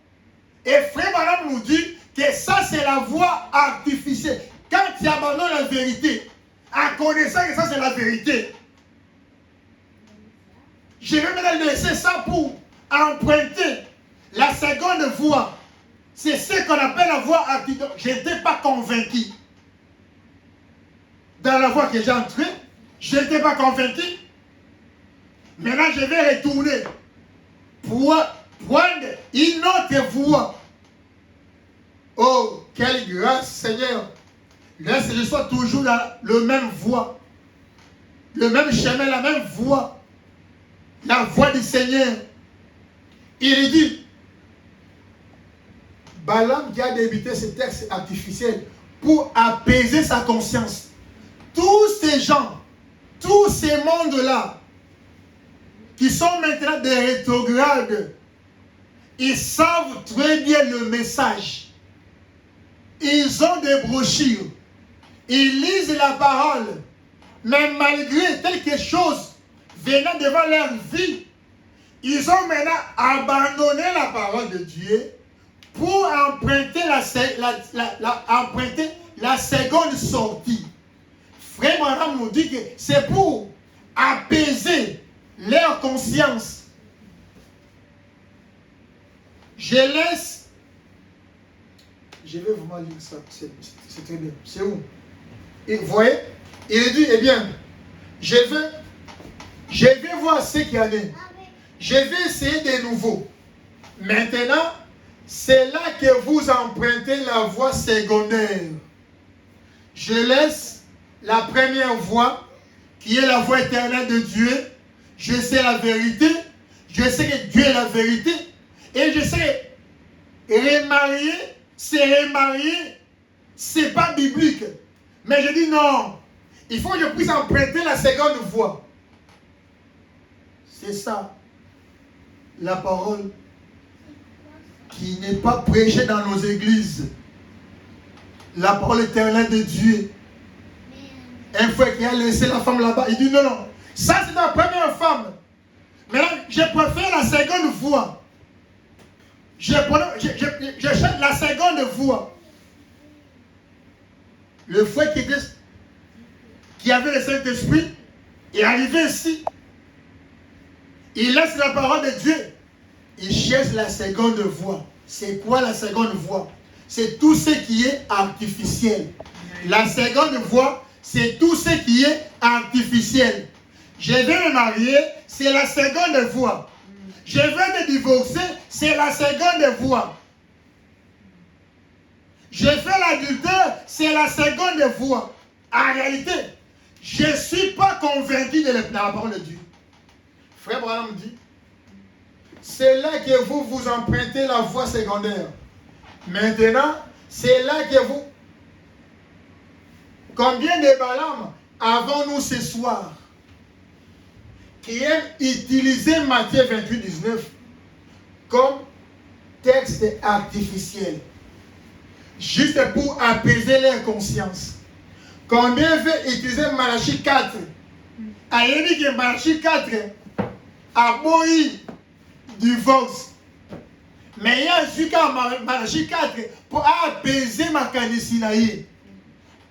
Et frère Branham nous dit que ça c'est la voie artificielle. Quand tu abandonnes la vérité, en connaissant que ça c'est la vérité, je vais maintenant laisser ça pour emprunter la seconde voie, c'est ce qu'on appelle la voie active. Je n'étais pas convaincu. Dans la voie que j'ai entrée, je n'étais pas convaincu. Maintenant, je vais retourner pour prendre une autre voie. Oh, quelle grâce, Seigneur. Laisse que je sois toujours dans le même voie. Le même chemin, la même voie. La voie du Seigneur. Il dit, Balaam qui a débuté ce texte artificiel pour apaiser sa conscience. Tous ces gens, tous ces mondes-là, qui sont maintenant des rétrogrades, ils savent très bien le message. Ils ont des brochures. Ils lisent la parole. Mais malgré quelque chose venant devant leur vie, ils ont maintenant abandonné la parole de Dieu pour emprunter la seconde sortie. Frère Branham nous dit que c'est pour apaiser leur conscience. Je vais vraiment lire ça, c'est très bien. C'est où? Et vous voyez, il dit, eh bien, je vais voir ce qu'il y a. Je vais essayer de nouveau. Maintenant, c'est là que vous empruntez la voie secondaire. Je laisse la première voie, qui est la voie éternelle de Dieu. Je sais la vérité. Je sais que Dieu est la vérité. Et je sais remarier, c'est pas biblique. Mais je dis non. Il faut que je puisse emprunter la seconde voie. C'est ça. La parole qui n'est pas prêchée dans nos églises. La parole éternelle de Dieu. Un frère qui a laissé la femme là-bas, il dit non, non. Ça c'est la première femme. Maintenant, je préfère la seconde voie. Je cherche la seconde voie. Le frère qui avait le Saint-Esprit est arrivé ici. Il laisse la parole de Dieu. Il cherche la seconde voie. C'est quoi la seconde voie? C'est tout ce qui est artificiel. La seconde voie, c'est tout ce qui est artificiel. Je vais me marier, c'est la seconde voie. Je vais me divorcer, c'est la seconde voie. Je fais l'adultère, c'est la seconde voie. En réalité, je ne suis pas convaincu de la parole de Dieu. Frère Branham dit, c'est là que vous vous empruntez la voie secondaire. Maintenant, c'est là que vous... Combien de Balaam avons-nous ce soir qui aiment utiliser Matthieu 28, 19 comme texte artificiel, juste pour apaiser leur conscience? Combien veut utiliser Malachie 4? A dit que Malachie 4 a boyi divorce. Mais il y a jusqu'à Malachie 4 pour apaiser ma canisinaïe.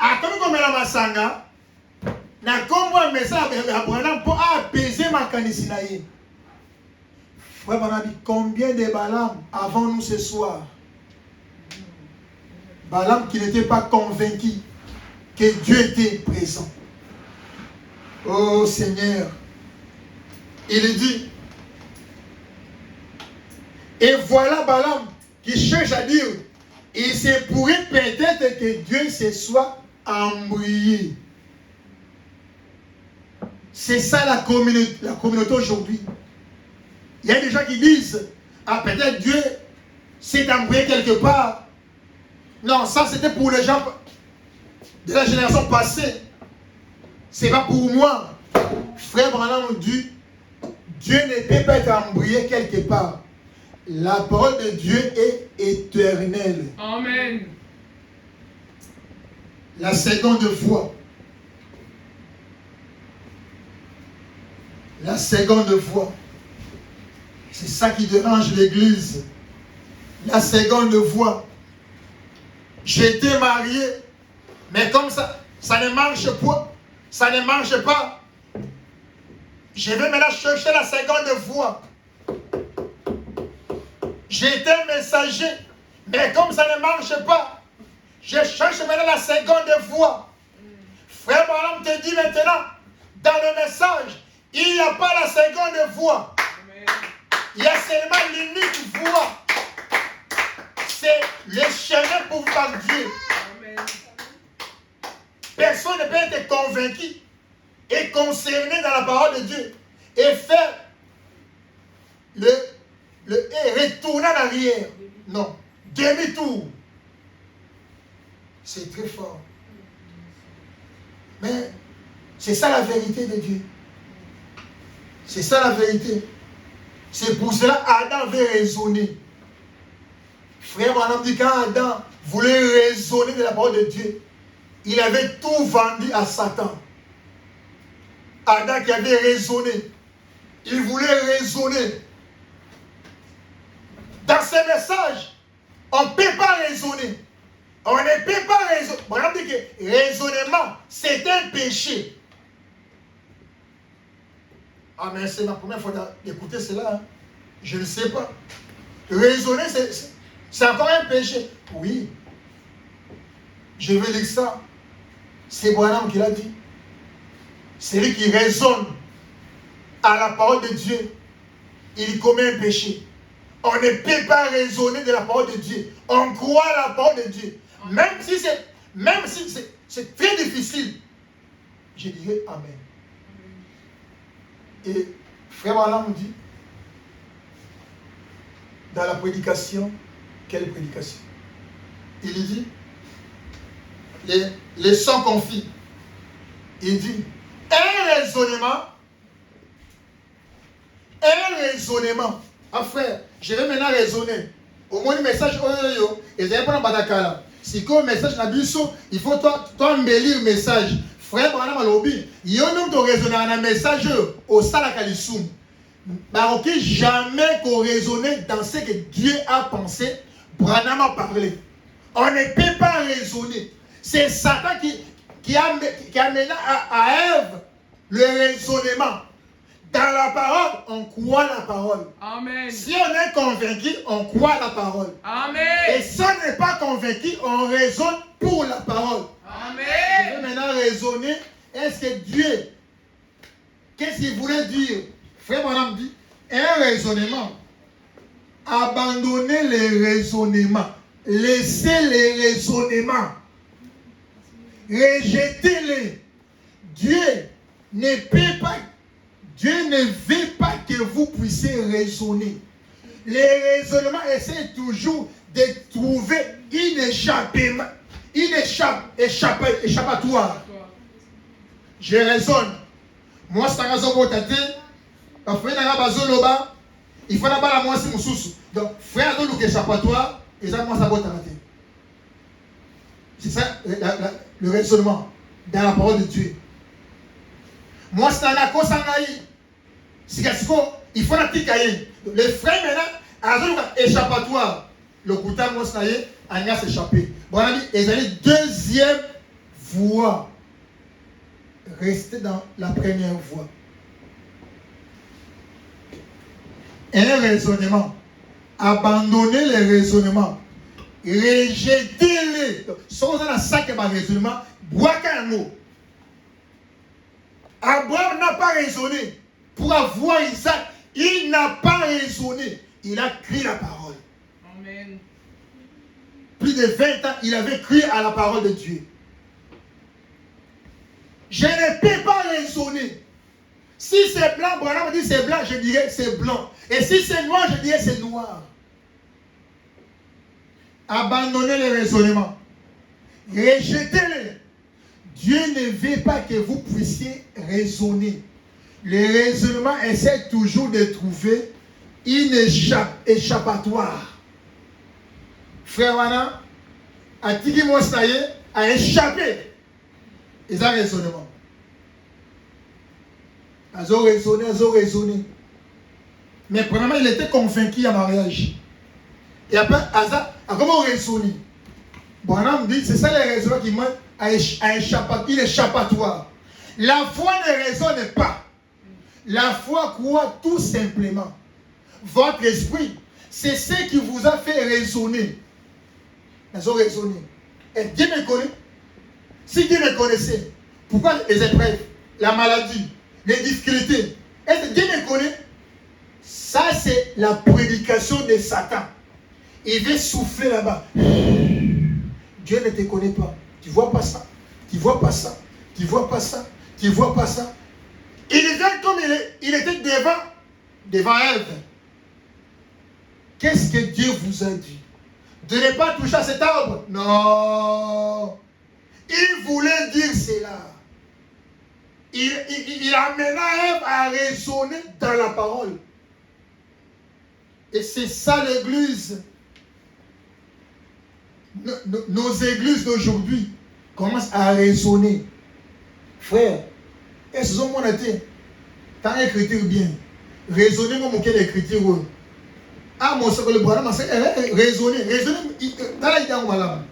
A comme comme la masanga, na comme un message pour apaiser ma canisinaïe. Frère Banabi, combien de Balaam avons-nous ce soir? Balaam qui n'était pas convaincu que Dieu était présent. Oh Seigneur, il dit, et voilà Balaam qui cherche à dire, il se pourrait peut-être que Dieu se soit embrouillé. C'est ça la communauté aujourd'hui. Il y a des gens qui disent, ah peut-être Dieu s'est embrouillé quelque part. Non, ça c'était pour les gens de la génération passée. C'est pas pour moi. Frère Branham dit, Dieu ne peut pas être embrouillé quelque part. La parole de Dieu est éternelle. Amen. La seconde voie. La seconde voie. C'est ça qui dérange l'église. La seconde voie. J'étais marié, mais comme ça ne marche pas. Ça ne marche pas. Je vais maintenant chercher la seconde voie. J'étais messager, mais comme ça ne marche pas, je cherche maintenant la seconde voie. Frère Branham te dit maintenant, dans le message, il n'y a pas la seconde voie. Il y a seulement l'unique voie. C'est le chemin pour par Dieu. Personne ne peut être convaincu et concerné dans la parole de Dieu et faire et retourner en arrière. Non, demi-tour. C'est très fort. Mais c'est ça la vérité de Dieu. C'est ça la vérité. C'est pour cela Adam veut raisonner. Frère Branham dit quand Adam voulait raisonner de la parole de Dieu, il avait tout vendu à Satan. Adam qui avait raisonné, il voulait raisonner. Dans ces messages, on ne peut pas raisonner. On ne peut pas raisonner. Branham dit que raisonnement, c'est un péché. Ah mais c'est ma première fois d'écouter cela. Hein. Je ne sais pas. Raisonner, c'est encore un péché. Oui. Je vais dire ça. C'est Branham qui l'a dit. C'est lui qui raisonne à la parole de Dieu. Il commet un péché. On ne peut pas raisonner de la parole de Dieu. On croit à la parole de Dieu. Même si c'est très difficile, je dirais Amen. Et Frère Branham dit, dans la prédication, quelle prédication? Il dit, les sans confis, il dit, un raisonnement. Ah frère, je vais maintenant raisonner. Au moins le message, et vous allez prendre Badakala. Si comme message n'a bu il faut toi embellir le message. Frère Branham a lobby. Il y a un homme qui raisonne un message au Salakalissoum. Baroque jamais qu'on raisonne dans ce que Dieu a pensé. Branham a parlé. On ne peut pas raisonner. C'est Satan qui a mené à Ève le raisonnement. Dans la parole, on croit la parole. Amen. Si on est convaincu, on croit la parole. Amen. Et si on n'est pas convaincu, on raisonne pour la parole. Amen. Je vais maintenant raisonner. Est-ce que Dieu, qu'est-ce qu'il voulait dire? Frère Branham dit, un raisonnement. Abandonnez les raisonnements. Laissez les raisonnements. Rejetez-les. Dieu ne peut pas. Dieu ne veut pas que vous puissiez raisonner. Les raisonnements essaient toujours de trouver échappatoire. Je raisonne. Moi, c'est un raison pour tâter. Il faut d'abord la moi si moussous. Donc, frère, donc échappatoire, et ça, moi, ça va tâter. C'est ça le raisonnement dans la parole de Dieu. Moi, c'est un accord sans naïf. Il faut la ticailler. Les frères maintenant, échappatoire. Le couteau, moi, c'est naïf, on a s'échappé. Bon, on a dit, ils allaient deuxième voie. Restez dans la première voie. Un raisonnement. Abandonnez les raisonnements. Rejetez-les. Si vous avez un sac de raisonnement, bois qu'un mot. Abraham n'a pas raisonné. Pour avoir Isaac, il n'a pas raisonné. Il a crié la parole. Amen. Plus de 20 ans, il avait crié à la parole de Dieu. Je ne peux pas raisonner. Si c'est blanc, Branham dit c'est blanc, je dirais c'est blanc. Et si c'est noir, je dirais c'est noir. Abandonnez les raisonnements. Rejetez-les. Dieu ne veut pas que vous puissiez raisonner. Les raisonnements essaient toujours de trouver une échappatoire. Frère Wana, à Tiki Mosaye, a échappé. Ils ont raisonnement. Ils ont raisonné. Mais premièrement, il était convaincu à mariage. Et après, comment raisonner? Branham dit, c'est ça les raisonnements qui manquent à échappatoire. La foi ne raisonne pas. La foi croit tout simplement. Votre esprit, c'est ce qui vous a fait raisonner. Ils ont raisonné. Et Dieu me connaît. Si Dieu me connaissait, pourquoi les épreuves, la maladie, les difficultés, est-ce que Dieu me connaît? Ça, c'est la prédication de Satan. Il veut souffler là-bas. Dieu ne te connaît pas. Tu ne vois pas ça. Tu ne vois pas ça. Tu ne vois pas ça. Tu ne vois pas ça. Il était comme il était devant Ève. Qu'est-ce que Dieu vous a dit? De ne pas toucher à cet arbre? Non. Il voulait dire cela. Il amena Ève à raisonner dans la parole. Et c'est ça l'église. Nos églises d'aujourd'hui commencent à raisonner. Frère, est-ce que mon été? Tant écriture bien. Raisonner comme quelle écriture? Ah, mon soeur, le bras, raisonner. Dans la idée, on va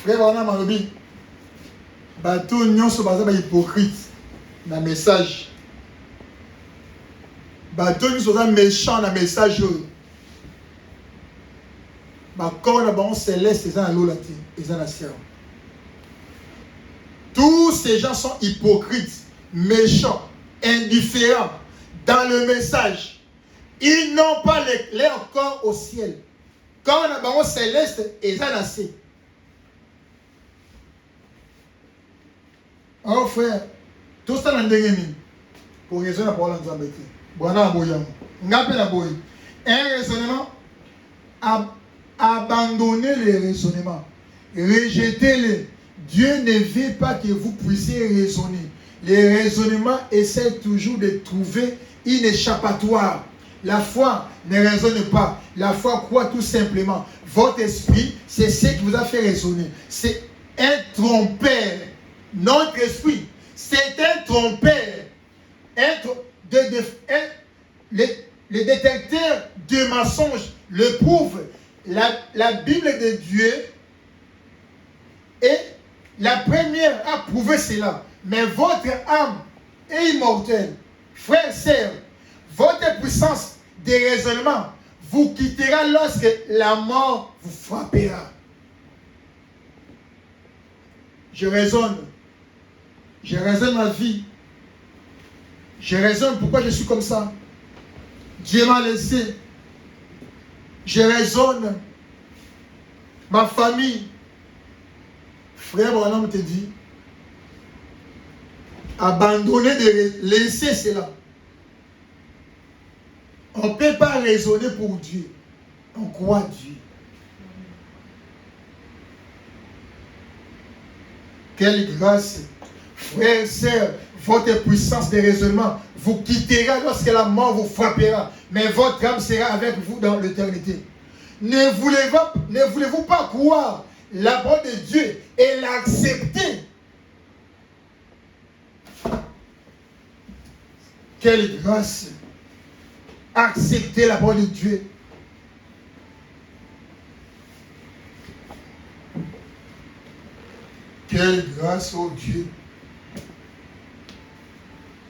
frère, on a marbi. Bateau, nous sommes hypocrites. Dans le message. Bateau, nous sommes méchants dans le message. Quand on a céleste, ils ont l'eau latine, ils ont la ciel. Tous ces gens sont hypocrites, méchants, indifférents dans le message. Ils n'ont pas leur corps au ciel. Quand on a céleste, ils ont la ciel. Oh frère, tout ça dans le pour raisonner la parole de Dieu. Un raisonnement, abandonnez les raisonnements, rejetez-les. Dieu ne veut pas que vous puissiez raisonner. Les raisonnements essaient toujours de trouver une échappatoire. La foi ne raisonne pas. La foi croit tout simplement. Votre esprit, c'est ce qui vous a fait raisonner. C'est un trompeur. Notre esprit, c'est un trompeur. Le détecteur de mensonges le prouve. La Bible de Dieu est la première à prouver cela. Mais votre âme est immortelle. Frères et sœurs, votre puissance de raisonnement vous quittera lorsque la mort vous frappera. Je raisonne. Je raisonne ma vie. Je raisonne pourquoi je suis comme ça. Dieu m'a laissé. Je raisonne. Ma famille. Frère Branham te dit, abandonnez de laisser cela. On ne peut pas raisonner pour Dieu. On croit Dieu. Quelle grâce. Frères et sœurs, votre puissance de raisonnement vous quittera lorsque la mort vous frappera. Mais votre âme sera avec vous dans l'éternité. Ne voulez-vous pas croire la parole de Dieu et l'accepter? Quelle grâce! Accepter la parole de Dieu. Quelle grâce, oh Dieu!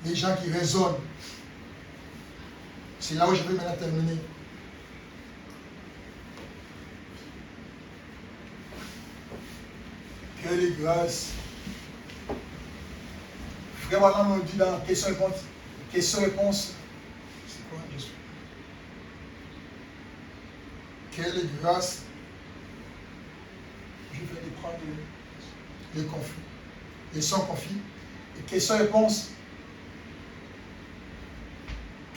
Les gens qui raisonnent. C'est là où je vais maintenant terminer. Quelle grâce. Frère, voilà, on dit dans question-réponse. Question-réponse. C'est quoi? Quelle grâce. Je vais les prendre les conflits. Les sans conflits. Et question-réponse.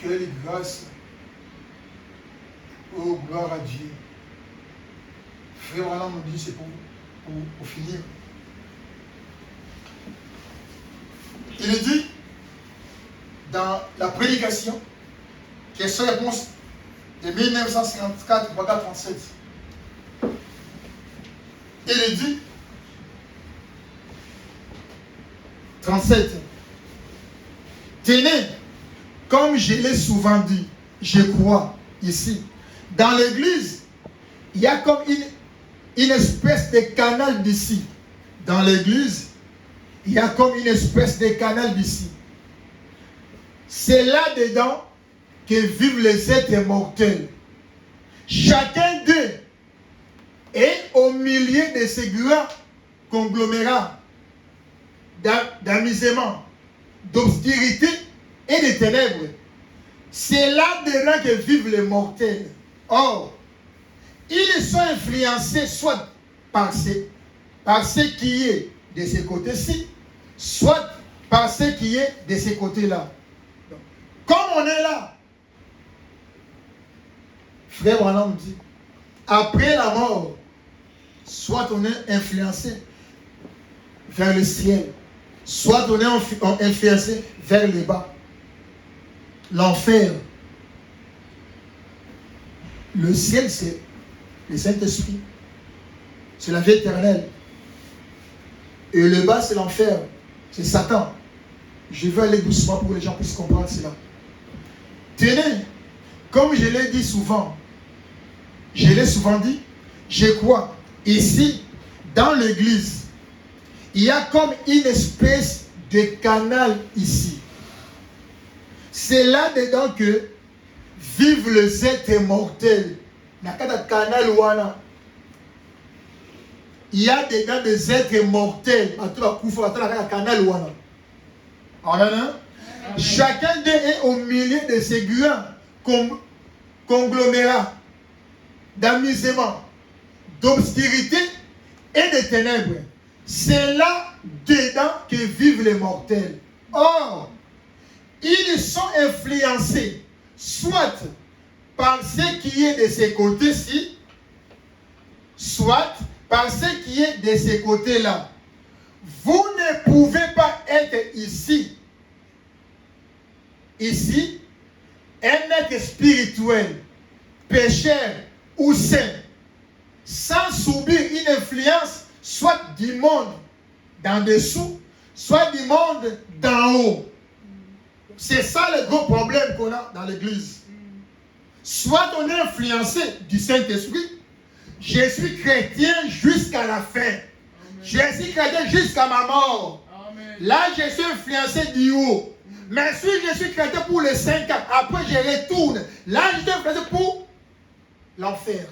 Quelle grâce. Oh, gloire à Dieu. Frère, voilà, on dit c'est pour finir. Il est dit dans la prédication, question-réponse de 1954, paragraphe 37. Il est dit 37. Tenez, comme je l'ai souvent dit, je crois ici, dans l'église, il y a comme une espèce de canal d'ici. Dans l'église, il y a comme une espèce de canal d'ici. C'est là-dedans que vivent les êtres mortels. Chacun d'eux est au milieu de ces grands conglomérats d'amusement, d'obscurité et de ténèbres. C'est là-dedans que vivent les mortels. Or, ils sont influencés soit par ce qui est de ce côté-ci, soit par ce qui est de ce côté-là. Comme on est là, Frère Branham dit, après la mort, soit on est influencé vers le ciel, soit on est influencé vers le bas. L'enfer. Le ciel, c'est le Saint-Esprit. C'est la vie éternelle. Et le bas, c'est l'enfer. C'est Satan. Je vais aller doucement pour que les gens puissent comprendre cela. Tenez, comme je l'ai dit souvent, je crois, ici, dans l'église, il y a comme une espèce de canal ici. C'est là-dedans que vivent les êtres mortels. Il y a dedans des êtres mortels. Chacun d'eux est au milieu de ces grands conglomérats d'amusement, d'obscurité et de ténèbres. C'est là-dedans que vivent les mortels. Or, ils sont influencés soit par ce qui est de ces côtés-ci, soit par ce qui est de ces côtés-là. Vous ne pouvez pas être ici, un être spirituel, pécheur ou saint, sans subir une influence, soit du monde d'en dessous, soit du monde d'en haut. C'est ça le gros problème qu'on a dans l'église. Soit on est influencé du Saint-Esprit, je suis chrétien jusqu'à la fin. Je suis chrétien jusqu'à ma mort. Là, je suis influencé du haut. Mais si je suis chrétien pour les 5 ans, après je retourne. Là, je suis influencé pour l'enfer.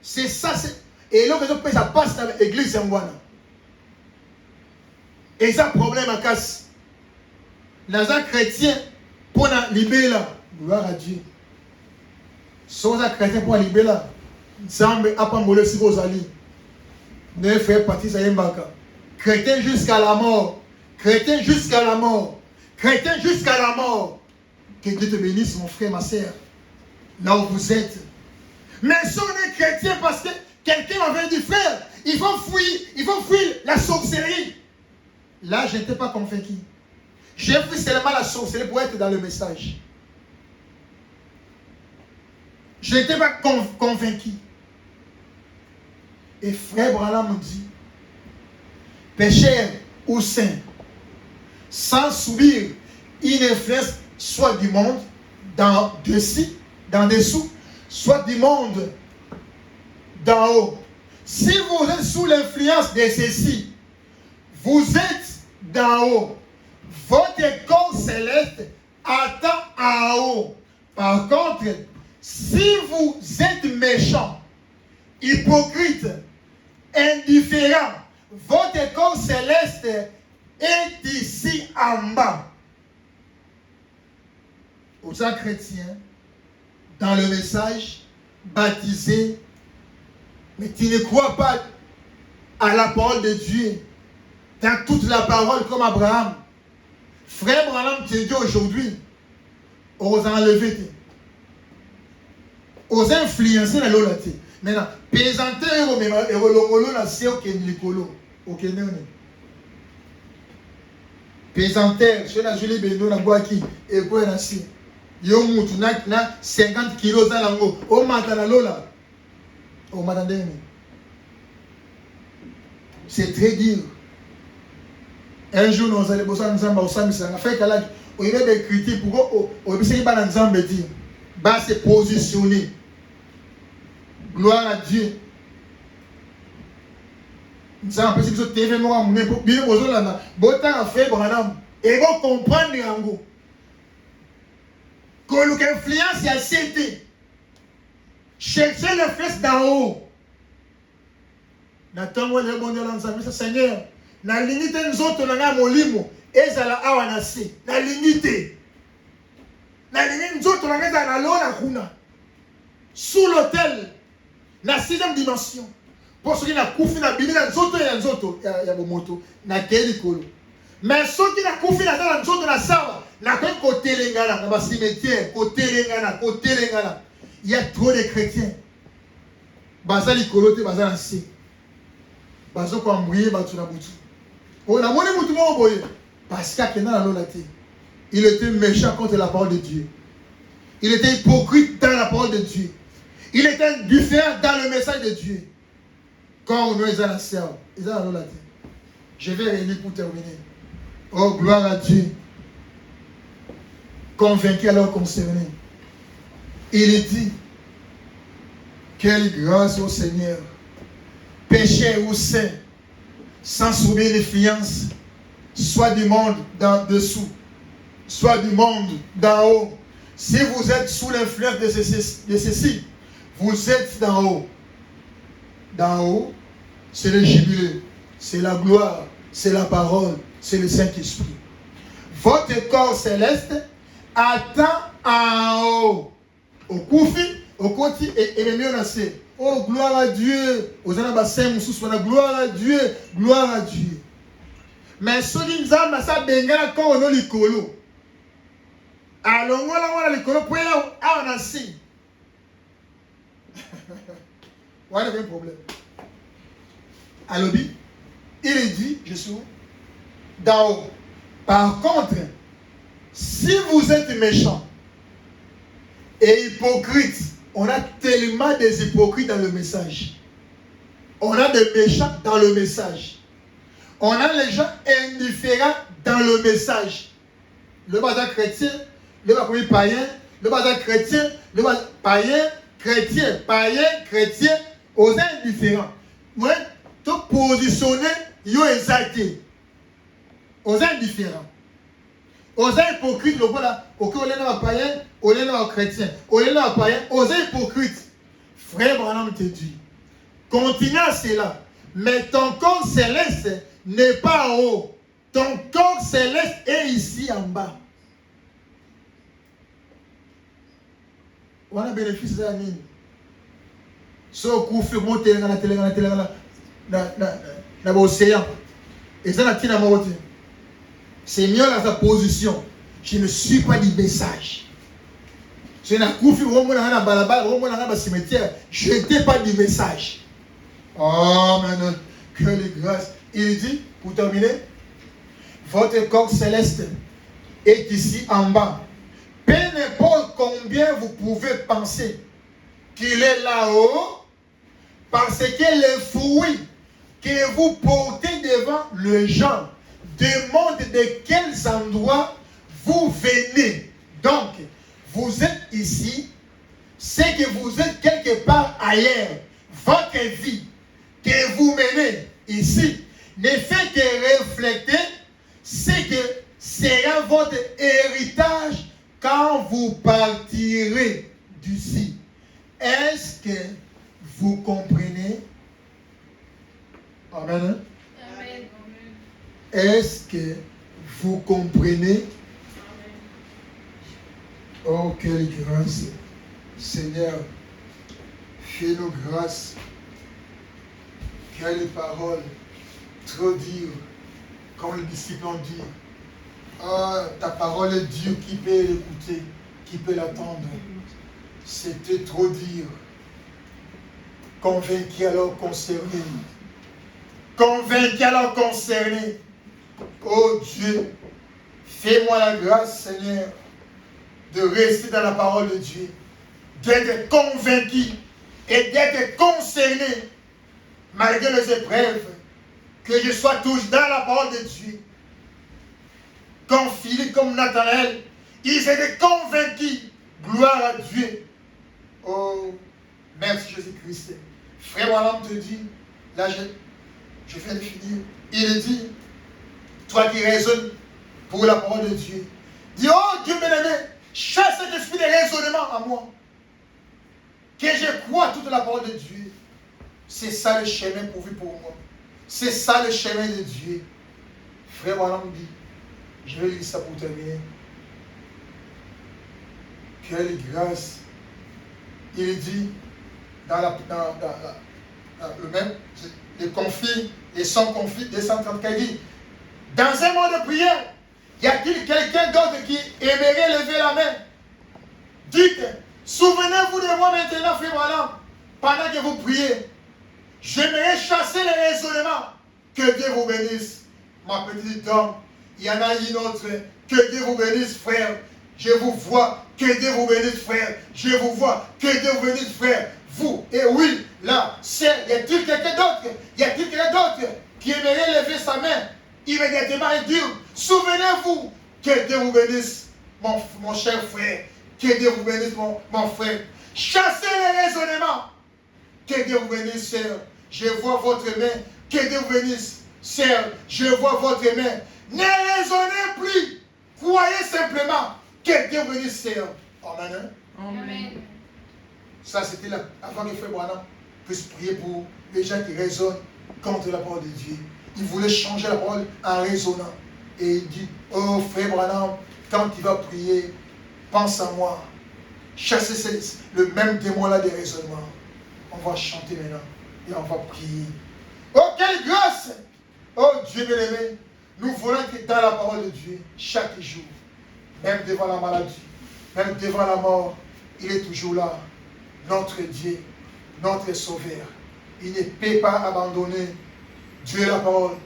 C'est ça. Et là, ça passe dans l'église. Et ça, problème à casse. Dans un chrétien, pour la libérer là, gloire à Dieu. Sans un chrétien pour la libérer là, Nzambe a pas molé si vous allez. Ne fait partie ça yembaka. Chrétien jusqu'à la mort. Chrétien jusqu'à la mort. Chrétien jusqu'à la mort. Que Dieu te bénisse, mon frère, ma soeur. Là où vous êtes. Mais si on est chrétien parce que quelqu'un m'avait dit, frère, il faut fuir la sorcellerie. Là, je n'étais pas convaincu. J'ai fui seulement la sorcellerie pour être dans le message. Je n'étais pas convaincu. Et frère Branham me dit, pécheur ou saint, sans subir une influence soit du monde, dans dessous, soit du monde d'en haut. Si vous êtes sous l'influence de ceci, vous êtes d'en haut. Votre corps céleste attend en haut. Par contre, si vous êtes méchant, hypocrite, indifférent, votre corps céleste est ici en bas. Aux gens chrétiens, dans le message, baptisé, mais tu ne crois pas à la parole de Dieu, dans toute la parole comme Abraham. Frère Branham te dit aujourd'hui, aux enlever, aux influencer dans l'eau. Maintenant, présenter et relongolo na c'est au Kenikolo. Au Kenéon. Présenter, je na Julie Beno na Boaki, et quoi na si. Yo mutu na 50 kilos dans l'ango. Au matin na lola. Au matin c'est très dur. Un jour, nous allons bosser ensemble au Samisanga. Fait que là, il y a des critiques pour se positionner. Gloire à Dieu. Nous avons pensé que ce événement, mais bien, vous avez fait, et vous comprenez. Coloque influence, il y a CT. Cherchez l'influence d'en haut. Natango le bon Dieu l'ensemble, Seigneur. Na limite nous autres, on a molimo. Ezala awa na si. Na limite. Na limite nous autres, on a na lona kuna. Sous l'hôtel. Na 6e dimension. Pour ceux qui na koufi na bini na nzoto ya nzoto. Ya moto. Na keli kolo. Mais ceux qui na koufi na nzoto na sawa. Na côté lengana. Na ba cimetière. Côté lengana. Il y a trop de chrétiens. Bazali kolote, bazali si. Bazo kwa mbouye, batu na boutu. On a monné boutu mo boye. Parce qu'il a il était méchant contre la parole de Dieu. Il était hypocrite dans la parole de Dieu. Il était indifférent dans le message de Dieu. Quand on est dans la serre, je vais relire pour terminer. Oh, gloire à Dieu. Convaincu alors concerné. Il dit, quelle grâce au Seigneur. Péché ou saint, sans soumis l'influence, soit du monde d'en dessous, soit du monde d'en haut. Si vous êtes sous l'influence de ceci, vous êtes d'en haut. D'en haut, c'est le jubilé, c'est la gloire, c'est la parole, c'est le Saint-Esprit. Votre corps céleste attend en haut. Au Koufi, au Koti et le mieux nassé. Oh, gloire à Dieu. Aux anabassin, gloire à Dieu, gloire à Dieu. Mais ceux qui nous ont ça bengala quand on a l'écolo. Alors, on a l'écolo pour on a si. Voilà le problème. Alors, il dit, je suis d'en haut. Par contre, si vous êtes méchant et hypocrite, on a tellement des hypocrites dans le message. On a des méchants dans le message. On a les gens indifférents dans le message. Le bazar chrétien, le bazar païen, le bazar chrétien, le bazar païen, chrétien, aux indifférents. Moi, tout positionné, yo exalté. Aux indifférents. Aux hypocrites, le voilà, au cas où on est païen, on est chrétien, on est païen, aux hypocrites. Frère Branham te dit, continue à cela, mais ton corps céleste n'est pas en haut. Ton corps céleste est ici en bas. On a bénéficié de la mine. So, koufi, monter dans l'océan. Et ça, c'est mieux dans sa position. Je ne suis pas du message. Je n'étais pas du message. Oh, maintenant, que les grâces. Il dit, pour terminer, votre corps céleste est ici en bas. Peu importe combien vous pouvez penser qu'il est là-haut, parce que les fruits que vous portez devant le gens demandent de quels endroits vous venez. Donc, vous êtes ici, c'est que vous êtes quelque part ailleurs. Votre vie que vous menez ici ne fait que refléter ce que sera votre héritage quand vous partirez d'ici. Est-ce que vous comprenez? Amen. Amen. Est-ce que vous comprenez? Oh, quelle grâce. Seigneur, fais-nous grâce. Quelle parole. Trop dure. Comme les disciples ont dit. Oh, ta parole est dure. Qui peut l'écouter? Qui peut l'attendre? C'était trop dur. Convaincu alors concerné. Convaincu alors concerné. Oh Dieu, fais-moi la grâce, Seigneur, de rester dans la parole de Dieu, d'être convaincu et d'être concerné, malgré les épreuves, que je sois toujours dans la parole de Dieu. Comme Philippe, comme Nathanaël, ils étaient convaincus. Gloire à Dieu. Oh, merci Jésus-Christ. Frère Branham te dit, là je viens de finir, il dit, toi qui raisonnes pour la parole de Dieu, dis, oh Dieu bien-aimé, chasse cet esprit de en moi, que je crois toute la parole de Dieu, c'est ça le chemin pourvu pour moi. C'est ça le chemin de Dieu. Frère Branham dit, je vais lire ça pour terminer. Quelle grâce. Il dit dans le même, les conflits, les 100 conflits, les 134, il dit, dans un moment de prière, y a-t-il quelqu'un d'autre qui aimerait lever la main? Dites, souvenez-vous de moi maintenant, frère Branham, pendant que vous priez. J'aimerais chasser les raisonnements. Que Dieu vous bénisse. Ma petite dame, il y en a une autre. Que Dieu vous bénisse, frère. Je vous vois. Que Dieu vous bénisse, frère. Je vous vois. Que Dieu vous bénisse, frère. Vous, et oui, là, y a-t-il quelqu'un d'autre? Y a-t-il quelqu'un d'autre qui aimerait lever sa main immédiatement et dire, souvenez-vous, que Dieu vous bénisse, mon cher frère. Que Dieu vous bénisse, mon frère. Chassez les raisonnements. Que Dieu vous bénisse, sœur. Je vois votre main. Que Dieu vous bénisse, sœur. Je vois votre main. Ne raisonnez plus. Croyez simplement. Que Dieu vous bénisse, sœur. Amen. Amen. Ça, c'était avant que Frère Branham puisse prier pour les gens qui raisonnent contre la parole de Dieu. Il voulait changer la parole en raisonnant. Et il dit, oh Frère Branham, quand tu vas prier, pense à moi. Chassez le même démon-là des raisonnements. On va chanter maintenant et on va prier. Oh, quelle grâce! Oh, Dieu bien-aimé, nous voulons que dans la parole de Dieu, chaque jour, même devant la maladie, même devant la mort, il est toujours là. Notre Dieu, notre Sauveur. Il ne peut pas abandonner. Dieu est la parole.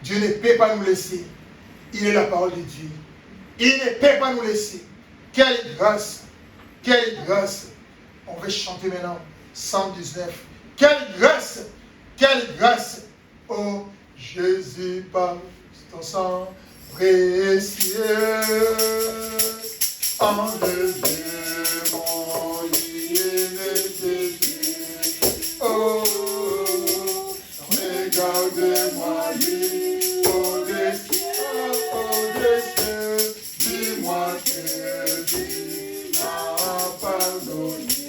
Dieu ne peut pas nous laisser. Il est la parole de Dieu. Il ne peut pas nous laisser. Quelle grâce! Quelle grâce! On va chanter maintenant 119. Quelle grâce! Quelle grâce! Oh Jésus, par ton sang précieux, en de Dieu, mon lié Jésus. Oh, regarde-moi, au-dessus, dis-moi que tu m'as pardonné.